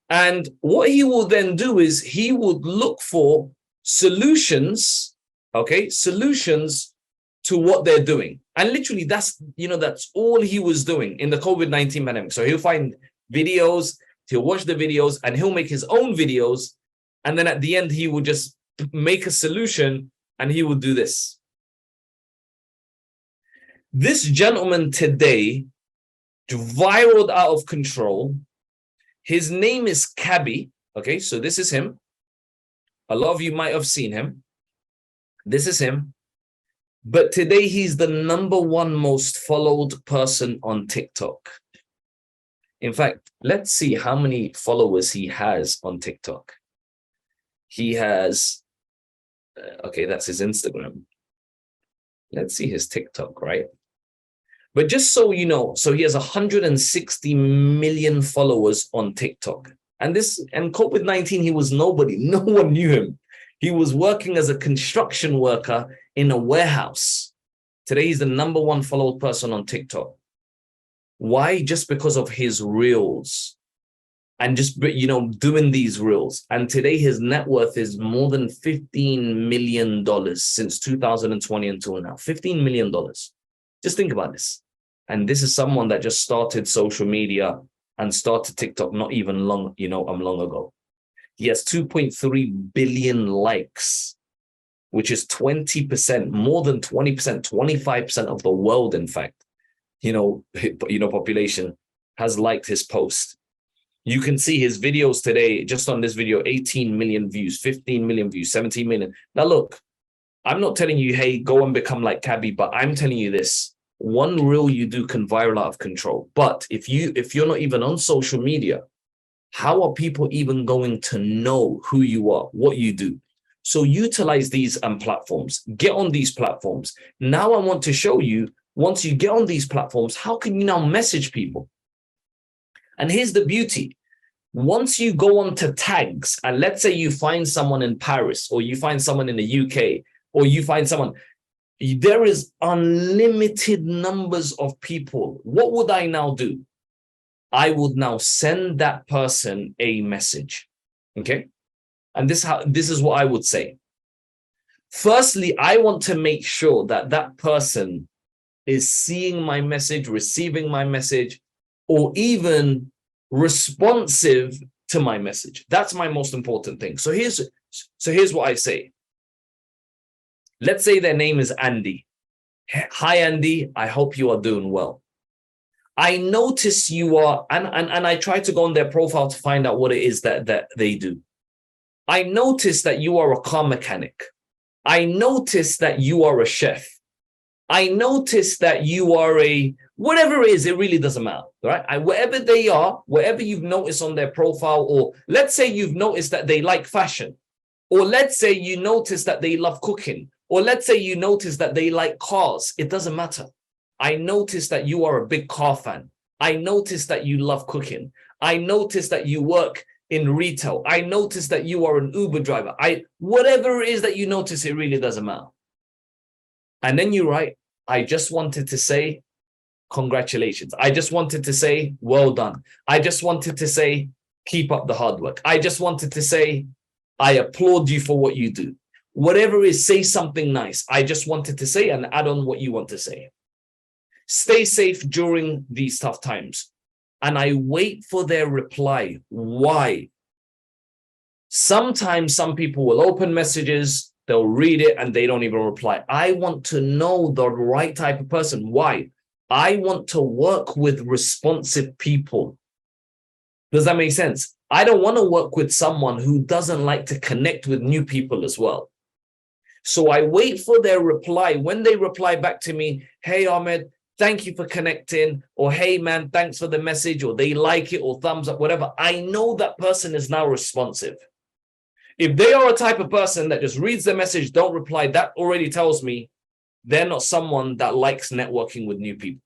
And what he will then do is he would look for solutions, okay? Solutions to what they're doing. And literally that's all he was doing in the COVID-19 pandemic. So he'll find videos, he'll watch the videos, and he'll make his own videos. And then at the end, he would just make a solution and he would do this. This gentleman today viraled out of control. His name is Cabby. Okay, so this is him. A lot of you might have seen him. This is him. But today he's the #1 most followed person on TikTok. In fact, let's see how many followers he has on TikTok. He has, okay, that's his Instagram. Let's see his TikTok, right? But just so you know, so he has 160 million followers on TikTok. And COVID-19, he was nobody. No one knew him. He was working as a construction worker in a warehouse. Today, he's the #1 followed person on TikTok. Why? Just because of his reels. And just, doing these reels. And today his net worth is more than $15 million since 2020 until now. $15 million. Just think about this. And this is someone that just started social media and started TikTok not even long ago. He has 2.3 billion likes, which is 20%, more than 20%, 25% of the world, in fact, population has liked his post. You can see his videos today, just on this video, 18 million views, 15 million views, 17 million. Now, look, I'm not telling you, hey, go and become like Cabby, but I'm telling you this. One reel you do can viral out of control. But if you're not even on social media, how are people even going to know who you are, what you do? So utilize these platforms. Get on these platforms. Now I want to show you, once you get on these platforms, how can you now message people? And here's the beauty. Once you go on to tags, and let's say you find someone in Paris, or you find someone in the UK, or you find someone, there is unlimited numbers of people. What would I now do? I would now send that person a message. Okay? And this is what I would say. Firstly, I want to make sure that that person is seeing my message, receiving my message, or even responsive to my message. That's my most important thing. So here's what I say. Let's say their name is Andy. Hi, Andy. I hope you are doing well. I notice you are, and I try to go on their profile to find out what it is that they do. I notice that you are a car mechanic. I notice that you are a chef. I notice that you are whatever it is, it really doesn't matter, right? Wherever they are, wherever you've noticed on their profile, or let's say you've noticed that they like fashion, or let's say you notice that they love cooking, or let's say you notice that they like cars, it doesn't matter. I notice that you are a big car fan. I notice that you love cooking. I notice that you work in retail. I notice that you are an Uber driver. Whatever it is that you notice, it really doesn't matter. And then you write, I just wanted to say, congratulations. I just wanted to say, well done. I just wanted to say, keep up the hard work. I just wanted to say, I applaud you for what you do. Whatever it is, say something nice. I just wanted to say, and add on what you want to say. Stay safe during these tough times. And I wait for their reply. Why? Sometimes some people will open messages they'll read it and they don't even reply. I want to know the right type of person. Why? I want to work with responsive people. Does that make sense? I don't want to work with someone who doesn't like to connect with new people as well. So I wait for their reply. When they reply back to me, hey, Ahmed, thank you for connecting, or hey, man, thanks for the message, or they like it, or thumbs up, whatever. I know that person is now responsive. If they are a type of person that just reads the message, don't reply, that already tells me they're not someone that likes networking with new people.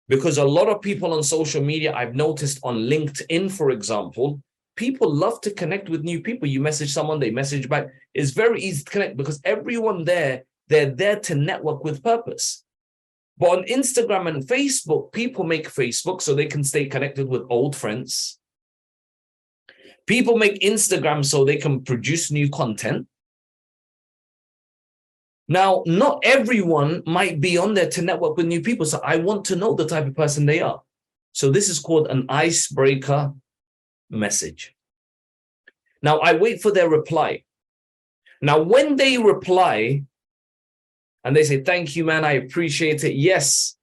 Because a lot of people on social media, I've noticed on LinkedIn, for example, people love to connect with new people. You message someone, they message back. It's very easy to connect because everyone there, they're there to network with purpose. But on Instagram and Facebook, people make Facebook so they can stay connected with old friends. People make Instagram so they can produce new content. Now, not everyone might be on there to network with new people. So I want to know the type of person they are. So this is called an icebreaker message. Now, I wait for their reply. Now, when they reply and they say, thank you, man, I appreciate it. Yes,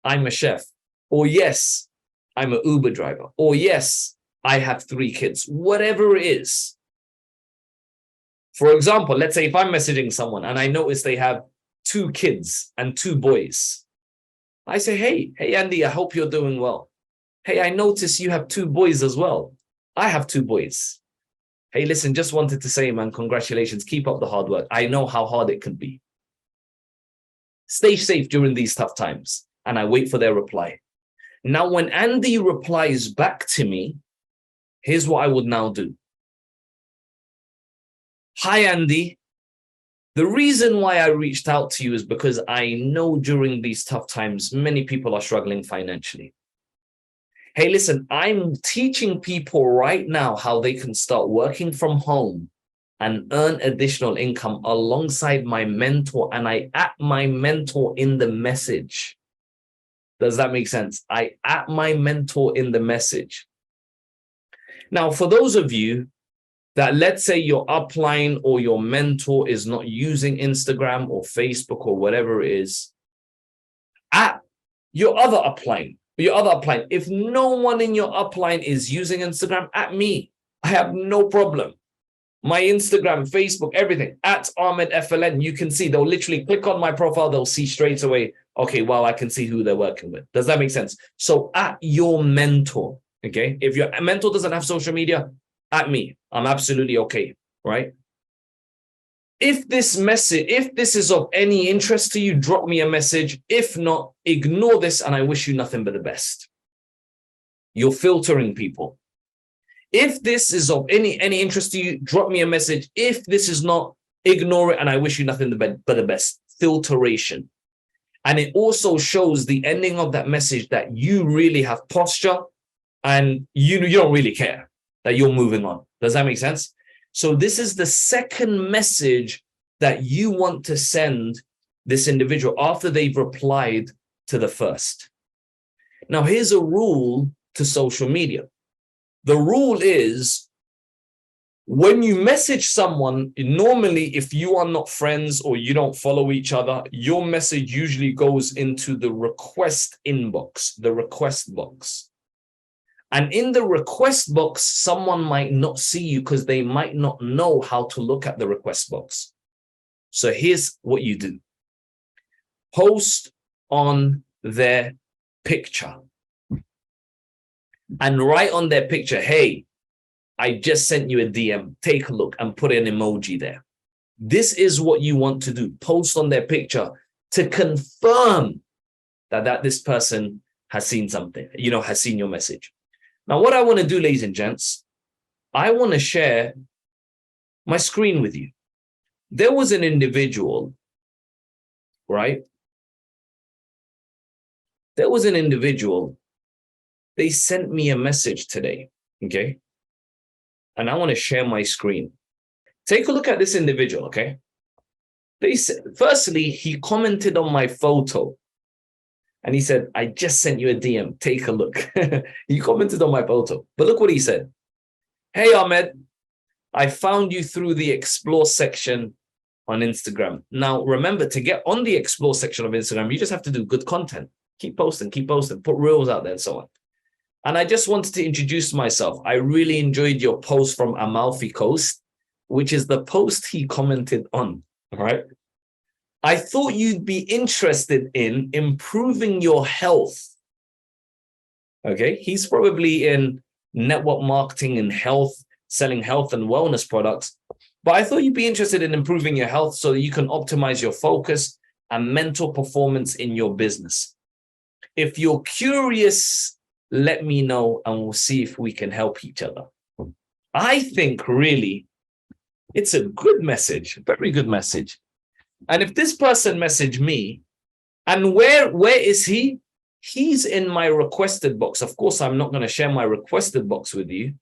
I'm a chef. Or yes, I'm an Uber driver. Or yes, I have 3 kids. Whatever it is. For example, let's say if I'm messaging someone and I notice they have 2 kids and 2 boys. I say, hey, Andy, I hope you're doing well. Hey, I notice you have 2 boys as well. I have 2 boys. Hey, listen, just wanted to say, man, congratulations. Keep up the hard work. I know how hard it can be. Stay safe during these tough times. And I wait for their reply. Now, when Andy replies back to me, here's what I would now do. Hi, Andy. The reason why I reached out to you is because I know during these tough times, many people are struggling financially. Hey, listen, I'm teaching people right now how they can start working from home and earn additional income alongside my mentor. And I at my mentor in the message. Does that make sense? I at my mentor in the message. Now, for those of you that let's say your upline or your mentor is not using Instagram or Facebook or whatever it is, at your other upline, if no one in your upline is using Instagram, at me, I have no problem. My Instagram, Facebook, everything, at Ahmed FLN, you can see, they'll literally click on my profile, they'll see straight away, okay, well, I can see who they're working with. Does that make sense? So at your mentor, okay? If your mentor doesn't have social media, at me, I'm absolutely okay, right? If this is of any interest to you, drop me a message. If not, ignore this and I wish you nothing but the best. You're filtering people. If this is of any interest to you, drop me a message. If this is not, ignore it and I wish you nothing but the best. Filtration. And it also shows the ending of that message that you really have posture and you don't really care, that you're moving on. Does that make sense? So this is the second message that you want to send this individual after they've replied to the first. Now, here's a rule to social media. The rule is when you message someone, normally if you are not friends or you don't follow each other, your message usually goes into the request inbox, the request box. And in the request box, someone might not see you because they might not know how to look at the request box. So here's what you do. Post on their picture. And write on their picture, hey, I just sent you a DM. Take a look and put an emoji there. This is what you want to do. Post on their picture to confirm that this person has seen something, has seen your message. Now, what I want to do, ladies and gents, I want to share my screen with you. There was an individual, right? There was an individual. They sent me a message today, okay? And I want to share my screen. Take a look at this individual, okay? Firstly, he commented on my photo. And he said, I just sent you a DM. Take a look. He commented on my photo. But look what he said. Hey, Ahmed, I found you through the explore section on Instagram. Now, remember, to get on the explore section of Instagram, you just have to do good content. Keep posting, put reels out there and so on. And I just wanted to introduce myself. I really enjoyed your post from Amalfi Coast, which is the post he commented on, all right? I thought you'd be interested in improving your health. Okay, he's probably in network marketing and health, selling health and wellness products. But I thought you'd be interested in improving your health so that you can optimize your focus and mental performance in your business. If you're curious, let me know and we'll see if we can help each other. I think really it's a good message, very good message. And if this person messaged me, and where is he? He's in my requested box. Of course, I'm not going to share my requested box with you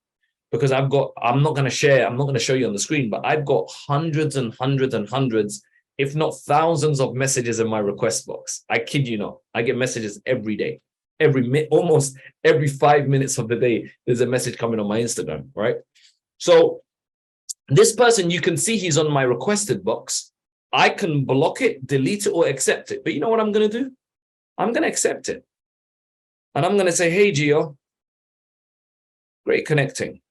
because I'm not going to show you on the screen, but I've got hundreds and hundreds and hundreds, if not thousands of messages in my request box. I kid you not. I get messages every day. Almost every 5 minutes of the day, there's a message coming on my Instagram, right? So this person, you can see he's on my requested box. I can block it, delete it, or accept it. But you know what I'm going to do? I'm going to accept it. And I'm going to say, hey, Gio, great connecting.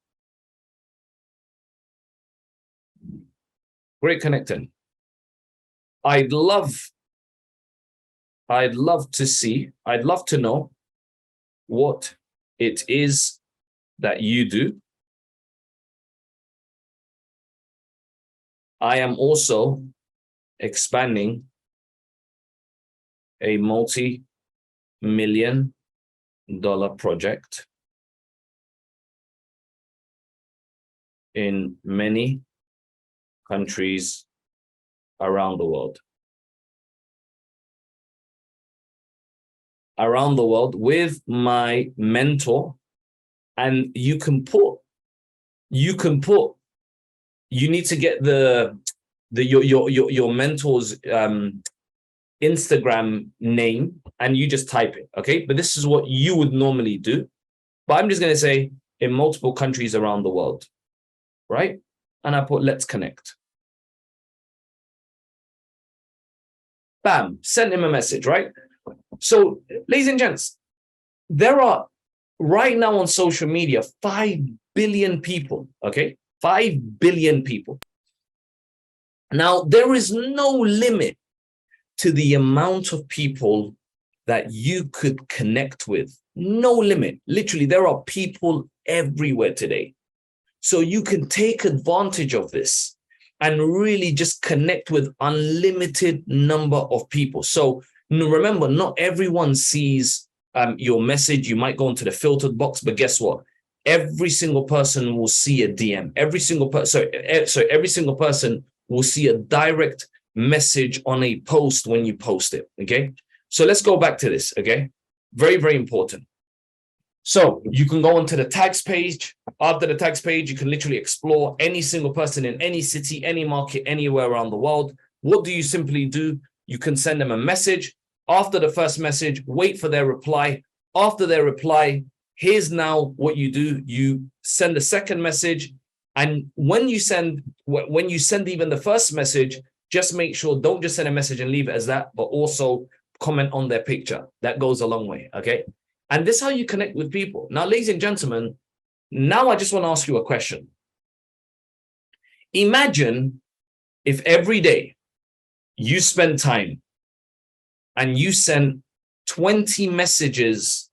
Great connecting. I'd love to know what it is that you do. I am also expanding a multi-million-dollar project in many countries around the world. Around the world with my mentor, and you need to get your mentor's Instagram name and you just type it, okay? But this is what you would normally do. But I'm just going to say in multiple countries around the world, right? And I put, let's connect. Bam, send him a message, right? So, ladies and gents, there are right now on social media 5 billion people, okay? 5 billion people. Now, there is no limit to the amount of people that you could connect with. No limit. Literally, there are people everywhere today. So you can take advantage of this and really just connect with unlimited number of people. So remember, not everyone sees your message. You might go into the filtered box, but guess what? Every single person will see a DM. Every single person will see a direct message on a post when you post it, okay? So let's go back to this, okay? Very, very important. So you can go onto the tags page. After the tags page, you can literally explore any single person in any city, any market, anywhere around the world. What do you simply do? You can send them a message. After the first message, wait for their reply. After their reply, here's now what you do. You send a second message. And when you send even the first message, just make sure, don't just send a message and leave it as that, but also comment on their picture. That goes a long way, okay? And this is how you connect with people. Now, ladies and gentlemen, now I just want to ask you a question. Imagine if every day you spend time and you send 20 messages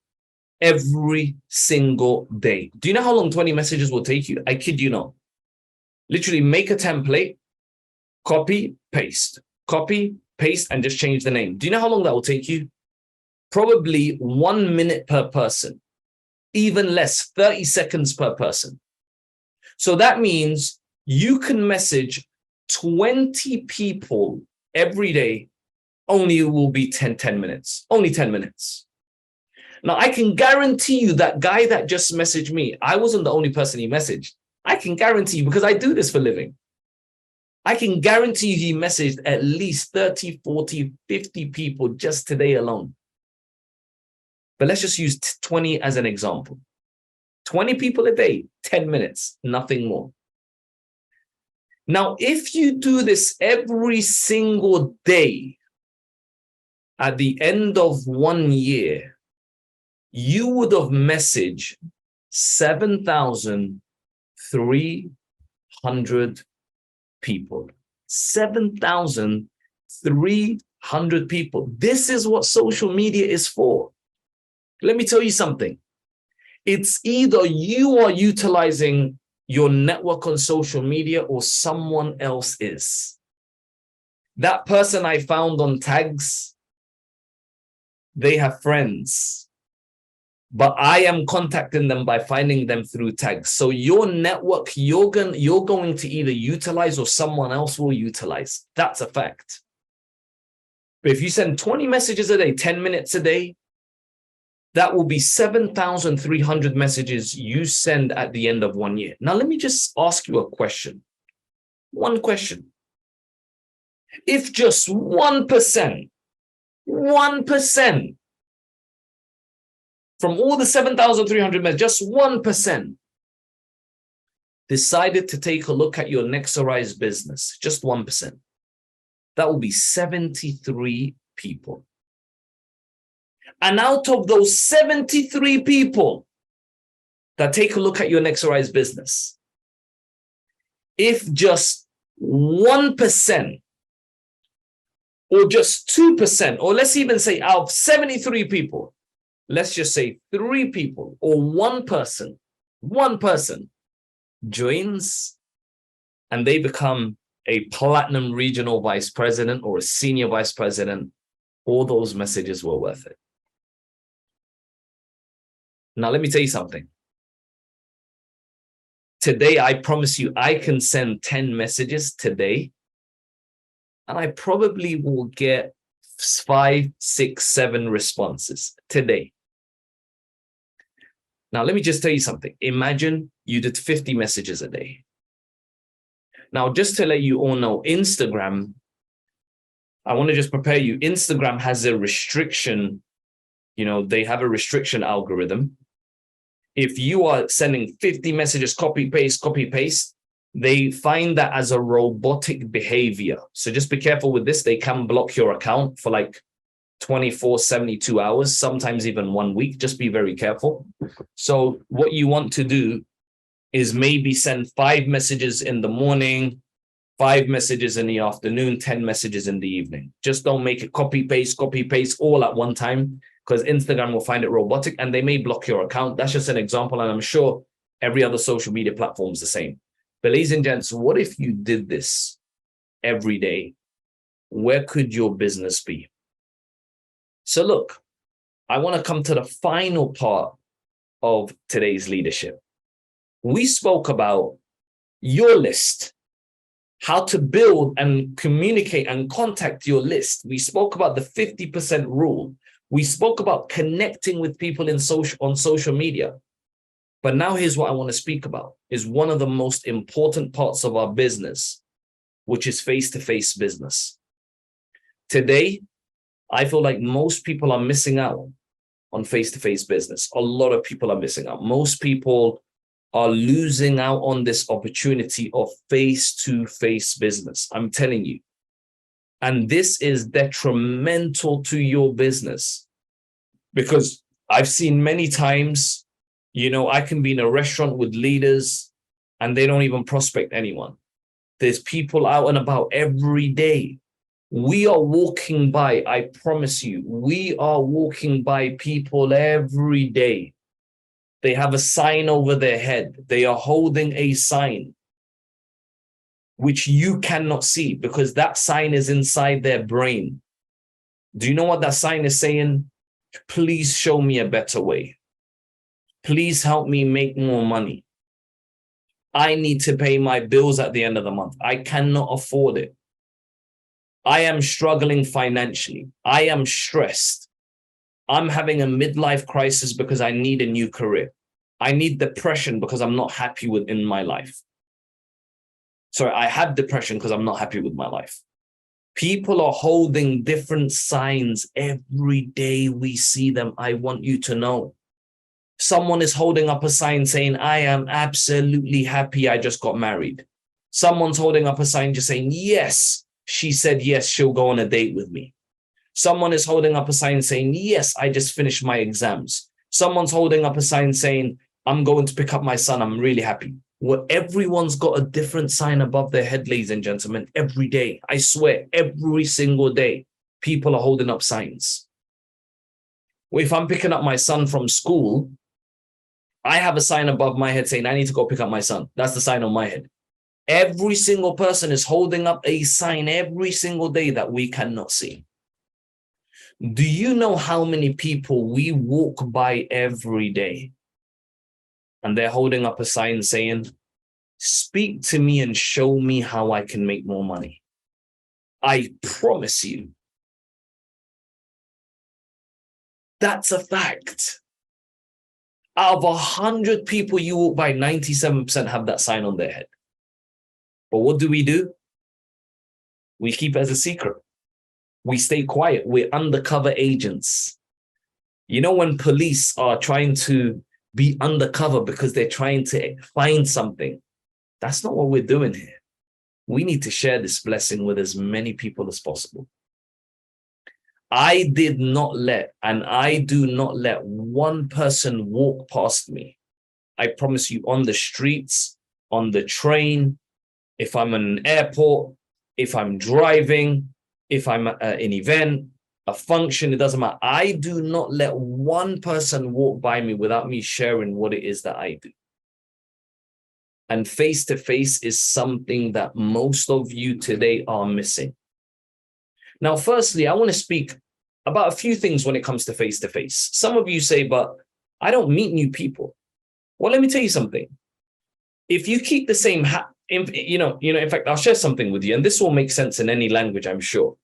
every single day. Do you know how long 20 messages will take you? I kid you not. Literally make a template, copy, paste, and just change the name. Do you know how long that will take you? Probably 1 minute per person, even less, 30 seconds per person. So that means you can message 20 people every day, only it will be 10 minutes, only 10 minutes. Now, I can guarantee you that guy that just messaged me, I wasn't the only person he messaged. I can guarantee you, because I do this for a living. I can guarantee you he messaged at least 30, 40, 50 people just today alone. But let's just use 20 as an example. 20 people a day, 10 minutes, nothing more. Now, if you do this every single day, at the end of 1 year, you would have messaged 7,300 people. 7,300 people. This is what social media is for. Let me tell you something. It's either you are utilizing your network on social media or someone else is. That person I found on tags, they have friends, but I am contacting them by finding them through tags. So your network, you're going to either utilize or someone else will utilize. That's a fact. But if you send 20 messages a day, 10 minutes a day, that will be 7,300 messages you send at the end of 1 year. Now, let me just ask you a question. One question. If just 1% from all the 7,300 messages, just 1% decided to take a look at your next arise business, just 1%, that will be 73 people. And out of those 73 people that take a look at your next arise business, if just 1% or just 2%, or let's even say out of 73 people, let's just say 3 people or one person joins and they become a platinum regional vice president or a senior vice president, all those messages were worth it. Now, let me tell you something. Today, I promise you, I can send 10 messages today, and I probably will get 5, 6, 7 responses today. Now, let me just tell you something. Imagine you did 50 messages a day. Now, just to let you all know, Instagram, I want to just prepare you. Instagram has a restriction. They have a restriction algorithm. If you are sending 50 messages, copy, paste, they find that as a robotic behavior. So just be careful with this. They can block your account for like 24, 72 hours, sometimes even 1 week. Just be very careful. So what you want to do is maybe send 5 messages in the morning, 5 messages in the afternoon, 10 messages in the evening. Just don't make it copy, paste all at one time, because Instagram will find it robotic and they may block your account. That's just an example. And I'm sure every other social media platform is the same. But ladies and gents, what if you did this every day? Where could your business be? So look, I want to come to the final part of today's leadership. We spoke about your list, how to build and communicate and contact your list. We spoke about the 50% rule. We spoke about connecting with people on social media. But now here's what I want to speak about, is one of the most important parts of our business, which is face-to-face business. Today, I feel like most people are missing out on face-to-face business. A lot of people are missing out. Most people are losing out on this opportunity of face-to-face business. I'm telling you. And this is detrimental to your business, because I've seen many times, I can be in a restaurant with leaders and they don't even prospect anyone. There's people out and about every day. We are walking by, I promise you, we are walking by people every day. They have a sign over their head. They are holding a sign which you cannot see, because that sign is inside their brain. Do you know what that sign is saying? Please show me a better way. Please help me make more money. I need to pay my bills at the end of the month. I cannot afford it. I am struggling financially. I am stressed. I'm having a midlife crisis because I need a new career. I need depression because I'm not happy in my life. Sorry, I have depression because I'm not happy with my life. People are holding different signs every day. We see them. I want you to know. Someone is holding up a sign saying, I am absolutely happy I just got married. Someone's holding up a sign just saying, yes, she said yes, she'll go on a date with me. Someone is holding up a sign saying, yes, I just finished my exams. Someone's holding up a sign saying, I'm going to pick up my son, I'm really happy. Well, everyone's got a different sign above their head, ladies and gentlemen, every day. I swear, every single day, people are holding up signs. Well, if I'm picking up my son from school, I have a sign above my head saying, I need to go pick up my son. That's the sign on my head. Every single person is holding up a sign every single day that we cannot see. Do you know how many people we walk by every day? And they're holding up a sign saying, speak to me and show me how I can make more money. I promise you, that's a fact. Out of 100 people you walk by, 97% have that sign on their head. But what do? We keep it as a secret. We stay quiet. We're undercover agents. You know, when police are trying to be undercover because they're trying to find something, that's not what we're doing here. We need to share this blessing with as many people as possible. I did not let, and I do not let one person walk past me. I promise you, on the streets, on the train, if I'm in an airport, if I'm driving, if I'm at an event, a function, it doesn't matter. I do not let one person walk by me without me sharing what it is that I do. And face-to-face is something that most of you today are missing. Now, firstly, I want to speak about a few things when it comes to face-to-face. Some of you say, but I don't meet new people. Well, let me tell you something. If you keep the same in fact, I'll share something with you, and this will make sense in any language, I'm sure.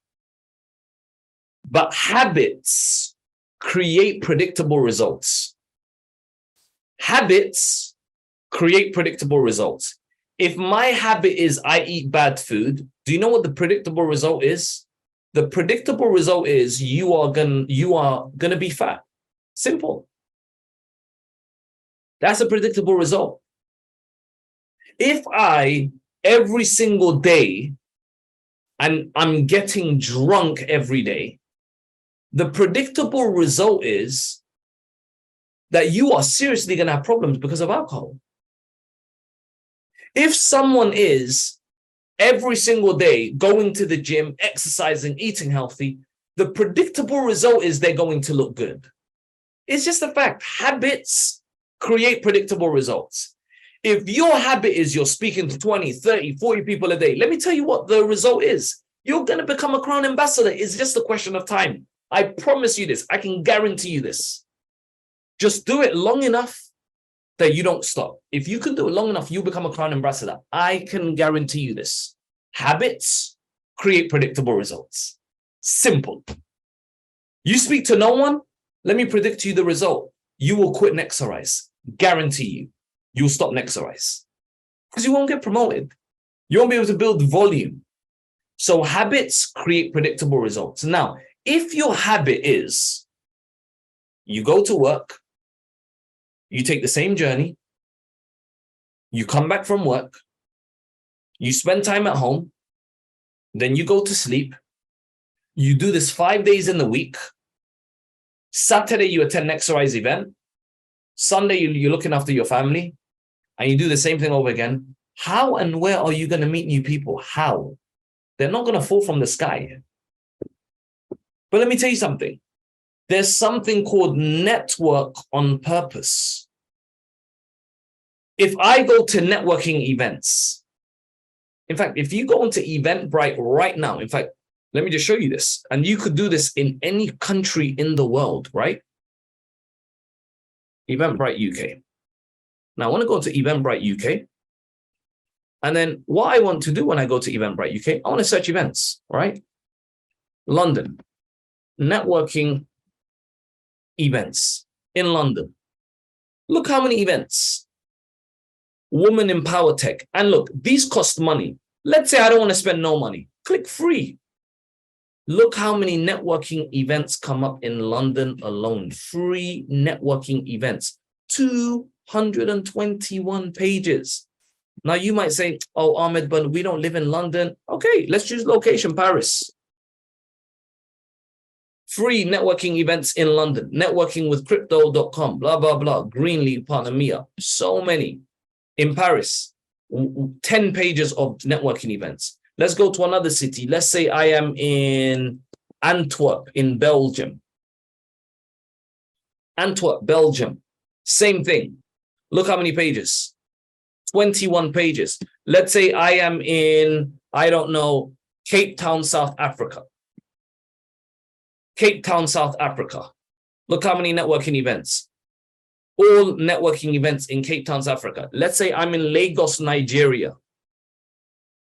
But habits create predictable results. Habits create predictable results. If my habit is I eat bad food, do you know what the predictable result is? The predictable result is you are gonna be fat. Simple. That's a predictable result. If I, every single day, and I'm getting drunk every day, the predictable result is that you are seriously going to have problems because of alcohol. If someone is every single day going to the gym, exercising, eating healthy, the predictable result is they're going to look good. It's just a fact. Habits create predictable results. If your habit is you're speaking to 20, 30, 40 people a day, let me tell you what the result is. You're going to become a crown ambassador. It's just a question of time. I promise you this. I can guarantee you this. Just do it long enough that you don't stop. If you can do it long enough, you'll become a crown ambassador. I can guarantee you this. Habits create predictable results. Simple. You speak to no one, let me predict to you the result. You will quit Nexarize. Guarantee you. You'll stop Nexarize. Because you won't get promoted. You won't be able to build volume. So habits create predictable results. Now, if your habit is you go to work, you take the same journey, you come back from work, you spend time at home, then you go to sleep, you do this 5 days in the week, Saturday you attend Nexarize event, Sunday you're looking after your family, and you do the same thing over again, how and where are you going to meet new people? How? They're not going to fall from the sky. But let me tell you something. There's something called network on purpose. If I go to networking events, in fact, if you go into Eventbrite right now, in fact, let me just show you this. And you could do this in any country in the world, right? Eventbrite UK. Now I want to go to Eventbrite UK. And then what I want to do when I go to Eventbrite UK, I want to search events, right? London, networking events in London. Look how many events. Women in power tech. And look, these cost money. Let's say I don't want to spend no money. Click free. Look how many networking events come up in London alone. Free networking events. 221 pages. Now you might say, oh, Ahmed, but we don't live in London. Okay, let's choose location, Paris. Free networking events in London, networking with crypto.com, blah, blah, blah, Greenleaf, partner Mia, so many. In Paris, 10 pages of networking events. Let's go to another city. Let's say I am in Antwerp in Belgium. Antwerp, Belgium, same thing. Look how many pages, 21 pages. Let's say I am in, I don't know, Cape Town, South Africa. Cape Town, South Africa. Look how many networking events. All networking events in Cape Town, South Africa. Let's say I'm in Lagos, Nigeria.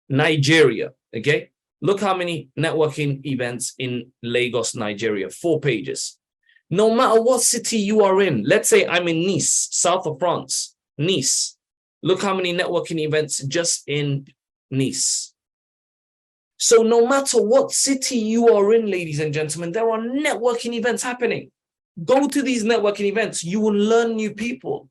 Nigeria, okay? Look how many networking events in Lagos, Nigeria. 4 pages. No matter what city you are in, let's say I'm in Nice, south of France, Nice. Look how many networking events just in Nice. So no matter what city you are in, ladies and gentlemen, there are networking events happening. Go to these networking events. You will learn new people.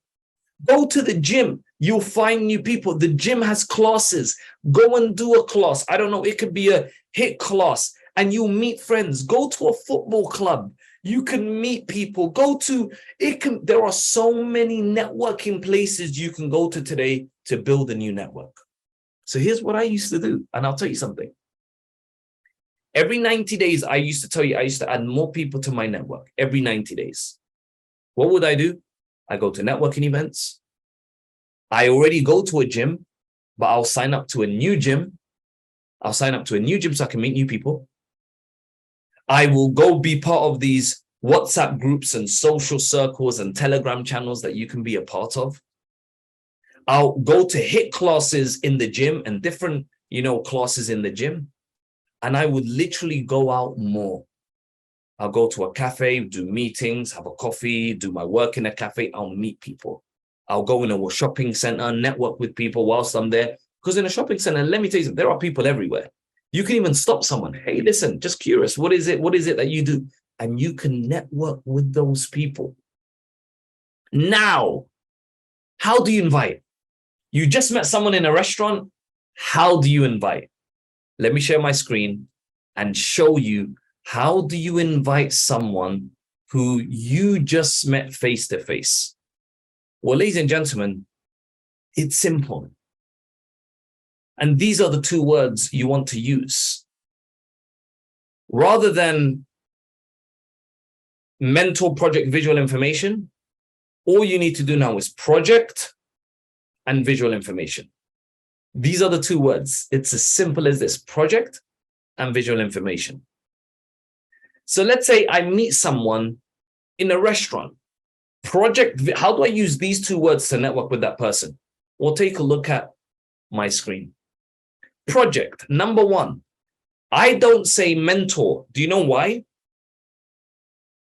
Go to the gym. You'll find new people. The gym has classes. Go and do a class. I don't know. It could be a HIIT class and you'll meet friends. Go to a football club. You can meet people. There are so many networking places you can go to today to build a new network. So here's what I used to do. And I'll tell you something. Every 90 days, I used to add more people to my network every 90 days. What would I do? I go to networking events. I already go to a gym, but I'll sign up to a new gym. I'll sign up to a new gym so I can meet new people. I will go be part of these WhatsApp groups and social circles and Telegram channels that you can be a part of. I'll go to HIIT classes in the gym and different, classes in the gym. And I would literally go out more. I'll go to a cafe, do meetings, have a coffee, do my work in a cafe. I'll meet people. I'll go in a shopping center, network with people whilst I'm there. Because in a shopping center, let me tell you something, there are people everywhere. You can even stop someone. Hey, listen, just curious. What is it that you do? And you can network with those people. Now, how do you invite? You just met someone in a restaurant. How do you invite? Let me share my screen and show you how do you invite someone who you just met face to face. Well, ladies and gentlemen, it's simple. And these are the 2 words you want to use. Rather than mentor, project, visual information, all you need to do now is project and visual information. These are the 2 words. It's as simple as this: project and visual information. So let's say I meet someone in a restaurant. Project, how do I use these 2 words to network with that person? Well, take a look at my screen. Project, number 1. I don't say mentor. Do you know why?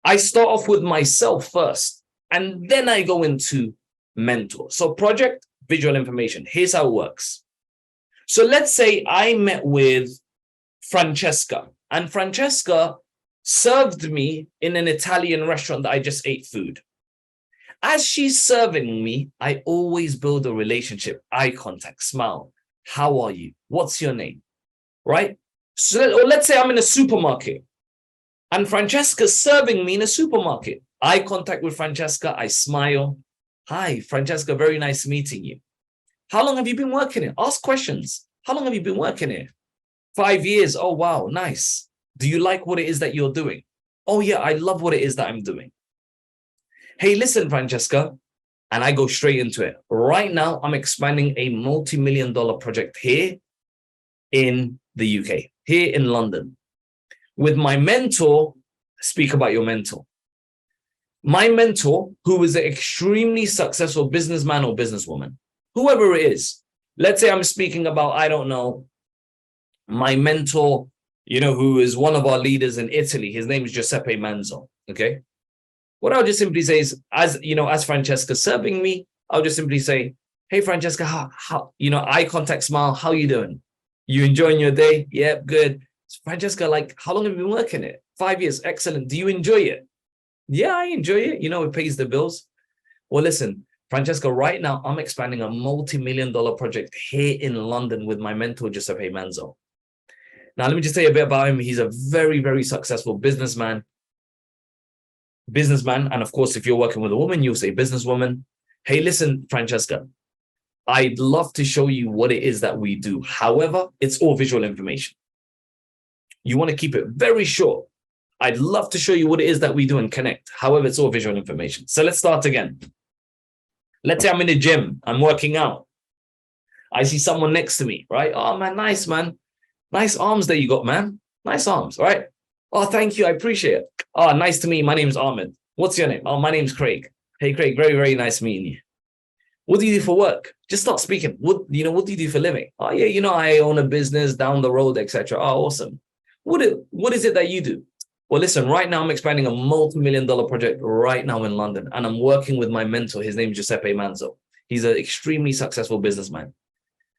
I start off with myself first, and then I go into mentor. So project, visual information. Here's how it works. So let's say I met with Francesca, and Francesca served me in an Italian restaurant that I just ate food. As she's serving me, I always build a relationship, eye contact, smile. How are you? What's your name? Right? So let's say I'm in a supermarket and Francesca's serving me in a supermarket. Eye contact with Francesca, I smile. Hi, Francesca, very nice meeting you. How long have you been working here? Ask questions. How long have you been working here? 5 years. Oh, wow, nice. Do you like what it is that you're doing? Oh, yeah, I love what it is that I'm doing. Hey, listen, Francesca, and I go straight into it. Right now, I'm expanding a multi-million-dollar project here in the UK, here in London. With my mentor, speak about your mentor. My mentor, who is an extremely successful businessman or businesswoman, whoever it is, let's say I'm speaking about, I don't know, my mentor, who is one of our leaders in Italy. His name is Giuseppe Manzo, okay? What I'll just simply say is, as Francesca's serving me, I'll just simply say, hey, Francesca, how eye contact, smile, how you doing? You enjoying your day? Yep, good. Francesca, how long have you been working it? 5 years, excellent. Do you enjoy it? Yeah, I enjoy it. It pays the bills. Well, listen, Francesca, right now, I'm expanding a multi-million-dollar project here in London with my mentor, Giuseppe Manzo. Now, let me just tell you a bit about him. He's a very, very successful businessman. And of course, if you're working with a woman, you'll say businesswoman. Hey, listen, Francesca, I'd love to show you what it is that we do. However, it's all visual information. You want to keep it very short. I'd love to show you what it is that we do and connect. However, it's all visual information. So let's start again. Let's say I'm in the gym. I'm working out. I see someone next to me, right? Oh, man. Nice arms that you got, man. Nice arms, right? Oh, thank you. I appreciate it. Oh, nice to meet you. My name's Ahmed. What's your name? Oh, my name's Craig. Hey, Craig, very, very nice meeting you. What do you do for work? Just start speaking. What do you do for a living? Oh, yeah, I own a business down the road, etc. Oh, awesome. What is it that you do? Well, listen, right now I'm expanding a multi-million-dollar project right now in London, and I'm working with my mentor. His name is Giuseppe Manzo. He's an extremely successful businessman.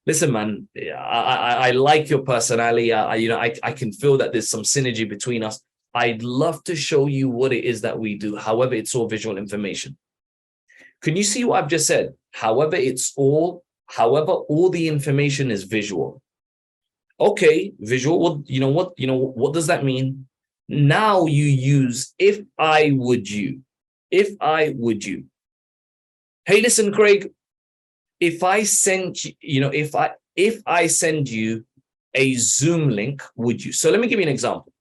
Listen, man, I like your personality. I can feel that there's some synergy between us. I'd love to show you what it is that we do. However, it's all visual information. Can you see what I've just said? However, all the information is visual. Okay, visual. What does that mean? Now you use if I would you. If I would you. Hey, listen, Craig. If I send if I send you a Zoom link, would you? So let me give you an example.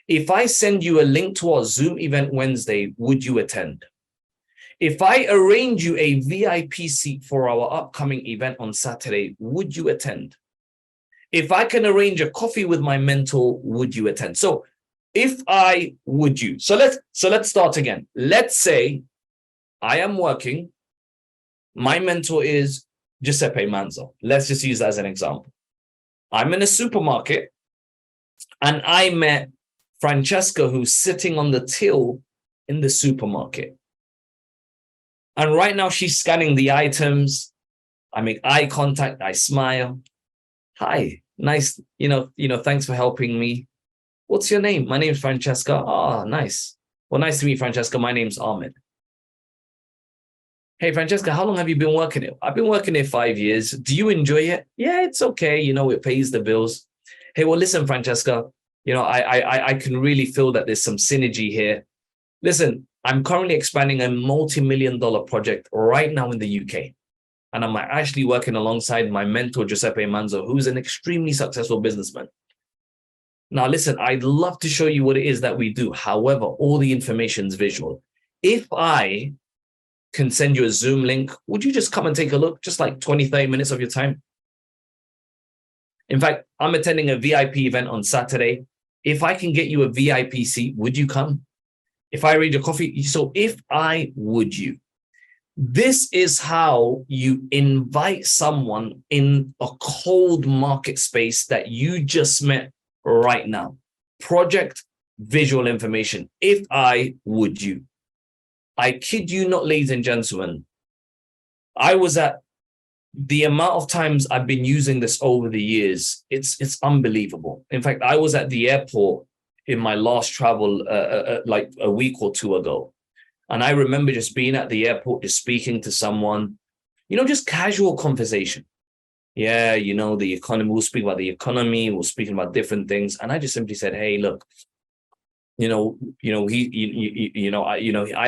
If I send you a link to our Zoom event Wednesday, would you attend? If I arrange you a VIP seat for our upcoming event on Saturday, would you attend? If I can arrange a coffee with my mentor, would you attend? So if I would you. So let's start again. Let's say I am working. My mentor is Giuseppe Manzo. Let's just use that as an example. I'm in a supermarket and I met Francesca, who's sitting on the till in the supermarket. And right now she's scanning the items. I make eye contact. I smile. Hi, nice. Thanks for helping me. What's your name? My name's Francesca. Ah, nice. Well, nice to meet you, Francesca. My name's Ahmed. Hey, Francesca, how long have you been working here? I've been working here 5 years. Do you enjoy it? Yeah, it's okay. It pays the bills. Hey, well, listen, Francesca, I can really feel that there's some synergy here. Listen, I'm currently expanding a multi-million-dollar project right now in the UK. And I'm actually working alongside my mentor, Giuseppe Manzo, who's an extremely successful businessman. Now, listen, I'd love to show you what it is that we do. However, all the information is visual. If I can send you a Zoom link, would you just come and take a look? Just like 20, 30 minutes of your time. In fact, I'm attending a VIP event on Saturday. If I can get you a VIP seat, would you come? If I arrange a coffee, so if I would you. This is how you invite someone in a cold market space that you just met right now. Project visual information. If I would you. I kid you not, ladies and gentlemen. I was at the amount of times I've been using this over the years. It's unbelievable. In fact, I was at the airport in my last travel like a week or two ago. And I remember just being at the airport, just speaking to someone, just casual conversation. Yeah, the economy, we'll speak about the economy, we'll speak about different things. And I just simply said, hey, look, I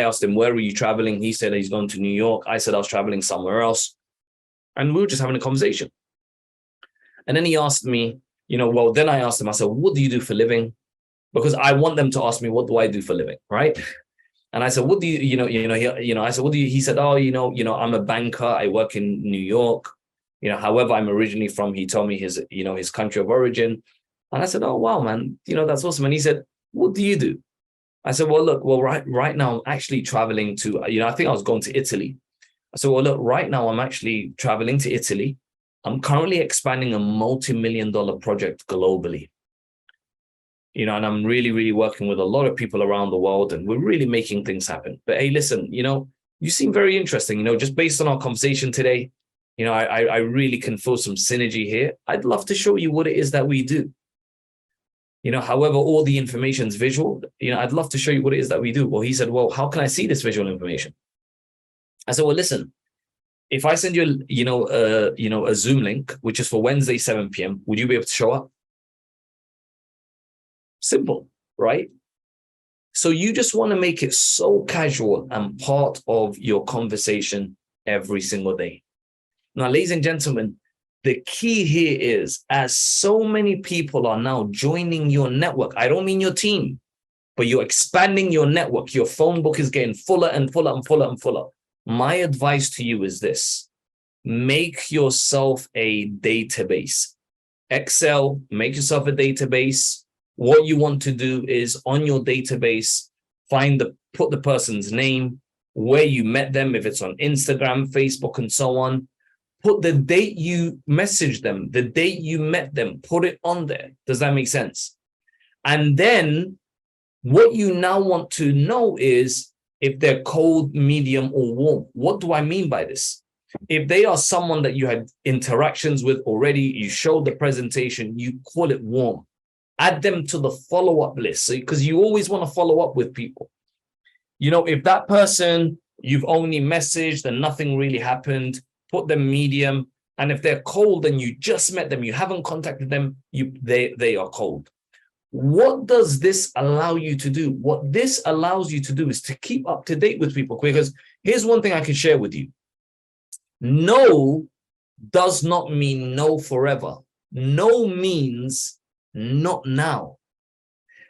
asked him, where were you traveling? He said he's going to New York. I said I was traveling somewhere else. And we were just having a conversation. And then he asked me, then I asked him, I said, what do you do for a living? Because I want them to ask me, what do I do for a living? Right. And I said, what do you, I said, what do you, he said, I'm a banker. I work in New York. However, I'm originally from, he told me his country of origin. And I said, oh, wow, man, that's awesome. And he said, what do you do? I said, well, look, right now I'm actually traveling to, I think I was going to Italy. I said, well, look, right now I'm actually traveling to Italy. I'm currently expanding a multi-million-dollar project globally. And I'm really, really working with a lot of people around the world, and we're really making things happen. But hey, listen, you seem very interesting, just based on our conversation today, I really can feel some synergy here. I'd love to show you what it is that we do. However, all the information is visual. I'd love to show you what it is that we do. Well, he said, well, how can I see this visual information? I said, well, listen, If I send you, a Zoom link, which is for Wednesday, 7 p.m., would you be able to show up? Simple, right? So you just want to make it so casual and part of your conversation every single day. Now, ladies and gentlemen, the key here is, as so many people are now joining your network, I don't mean your team, but you're expanding your network. Your phone book is getting fuller and fuller and fuller and fuller. My advice to you is this: make yourself a database. Excel, make yourself a database. What you want to do is, on your database, put the person's name, where you met them, if it's on Instagram, Facebook, and so on. Put the date you messaged them, the date you met them, put it on there. Does that make sense? And then what you now want to know is if they're cold, medium, or warm. What do I mean by this? If they are someone that you had interactions with already, you showed the presentation, you call it warm. Add them to the follow-up list, because you always want to follow up with people. If that person you've only messaged and nothing really happened, put them medium. And if they're cold and you just met them, you haven't contacted them, they are cold. What does this allow you to do? What this allows you to do is to keep up to date with people. Because here's one thing I can share with you. No does not mean no forever. No means not now.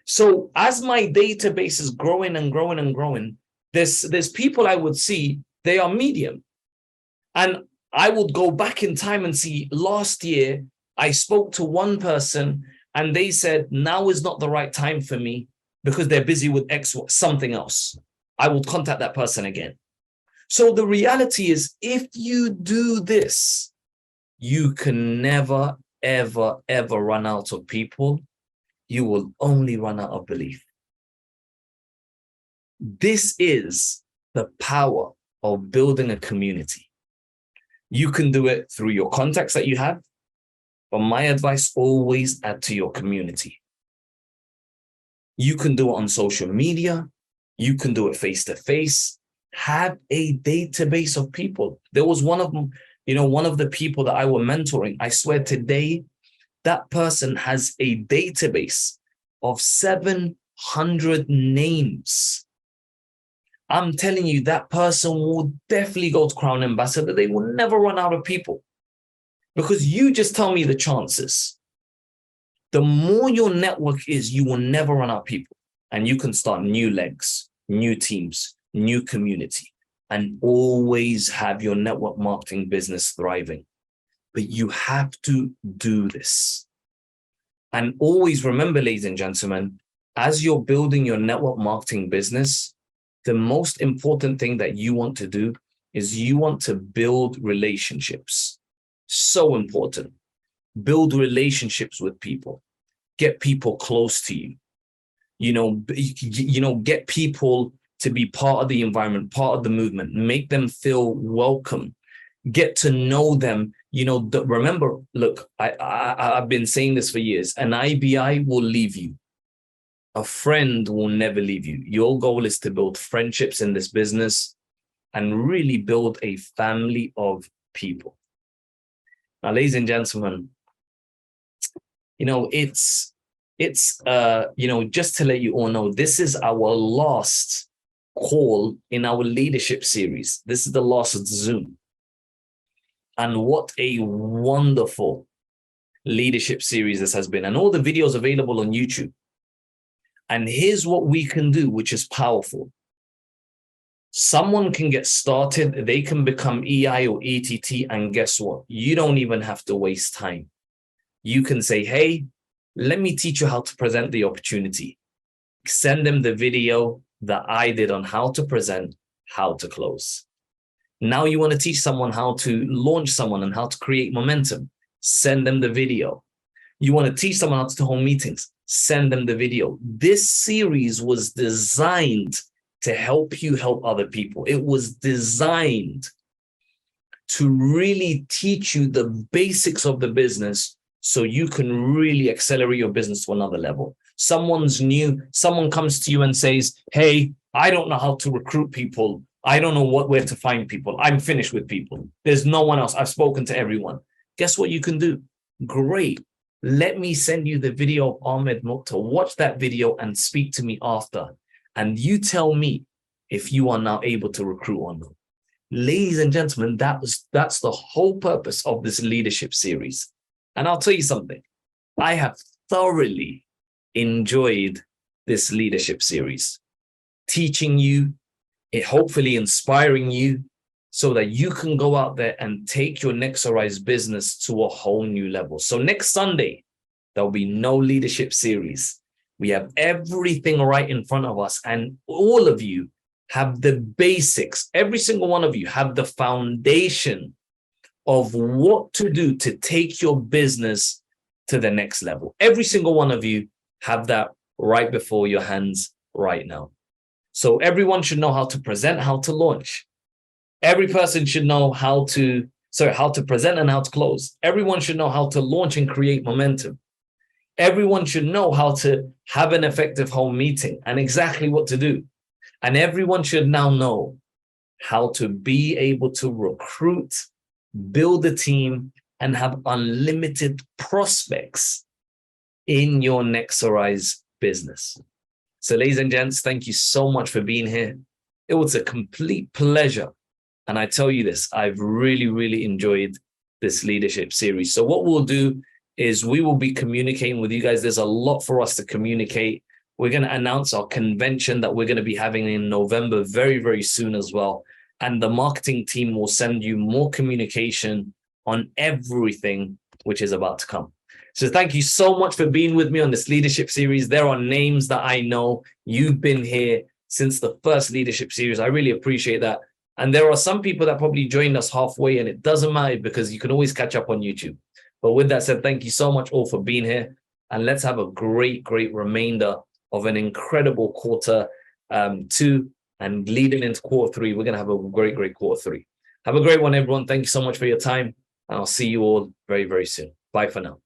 So as my database is growing and growing and growing, there's people I would see, they are medium. And I would go back in time and see, last year, I spoke to one person and they said, now is not the right time for me because they're busy with something else. I will contact that person again. So the reality is, if you do this, you can never, ever, ever run out of people. You will only run out of belief. This is the power of building a community. You can do it through your contacts that you have, but my advice, always add to your community. You can do it on social media. You can do it face-to-face. Have a database of people. There was one of them, one of the people that I were mentoring. I swear today, that person has a database of 700 names. I'm telling you, that person will definitely go to Crown Ambassador. They will never run out of people. Because you just tell me the chances. The more your network is, you will never run out of people. And you can start new legs, new teams, new community, and always have your network marketing business thriving. But you have to do this. And always remember, ladies and gentlemen, as you're building your network marketing business, the most important thing that you want to do is you want to build relationships. So important. Build relationships with people. Get people close to you. Get people to be part of the environment, part of the movement. Make them feel welcome. Get to know them. Remember, look, I've been saying this for years. An IBI will leave you. A friend will never leave you. Your goal is to build friendships in this business and really build a family of people. Now, ladies and gentlemen, it's just to let you all know, this is our last call in our leadership series. This is the last Zoom. And what a wonderful leadership series this has been. And all the videos available on YouTube. And here's what we can do, which is powerful. Someone can get started. They can become EI or ETT. And guess what? You don't even have to waste time. You can say, hey, let me teach you how to present the opportunity. Send them the video that I did on how to present, how to close. Now you want to teach someone how to launch someone and how to create momentum. Send them the video. You want to teach someone how to hold meetings. Send them the video. This series was designed to help you help other people. It was designed to really teach you the basics of the business so you can really accelerate your business to another level. Someone's new, someone comes to you and says, hey, I don't know how to recruit people. I don't know where to find people. I'm finished with people. There's no one else. I've spoken to everyone. Guess what you can do? Great. Let me send you the video of Ahmed Mukhtar. Watch that video and speak to me after. And you tell me if you are now able to recruit or not. Ladies and gentlemen, that's the whole purpose of this leadership series. And I'll tell you something. I have thoroughly enjoyed this leadership series, teaching you, hopefully inspiring you so that you can go out there and take your Nexorize business to a whole new level. So next Sunday, there'll be no leadership series. We have everything right in front of us, and all of you have the basics. Every single one of you have the foundation of what to do to take your business to the next level. Every single one of you have that right before your hands right now. So everyone should know how to present, how to launch. Every person should know how to present and how to close. Everyone should know how to launch and create momentum. Everyone should know how to have an effective home meeting and exactly what to do. And everyone should now know how to be able to recruit, build a team, and have unlimited prospects in your Nexorize business. So ladies and gents, thank you so much for being here. It was a complete pleasure. And I tell you this, I've really, really enjoyed this leadership series. So what we'll do is we will be communicating with you guys. There's a lot for us to communicate. We're going to announce our convention that we're going to be having in November very, very soon as well. And the marketing team will send you more communication on everything which is about to come. So thank you so much for being with me on this leadership series. There are names that I know. You've been here since the first leadership series. I really appreciate that. And there are some people that probably joined us halfway, and it doesn't matter because you can always catch up on YouTube. But with that said, thank you so much all for being here. And let's have a great, great remainder of an incredible quarter two, and leading into quarter three. We're going to have a great, great quarter three. Have a great one, everyone. Thank you so much for your time. And I'll see you all very, very soon. Bye for now.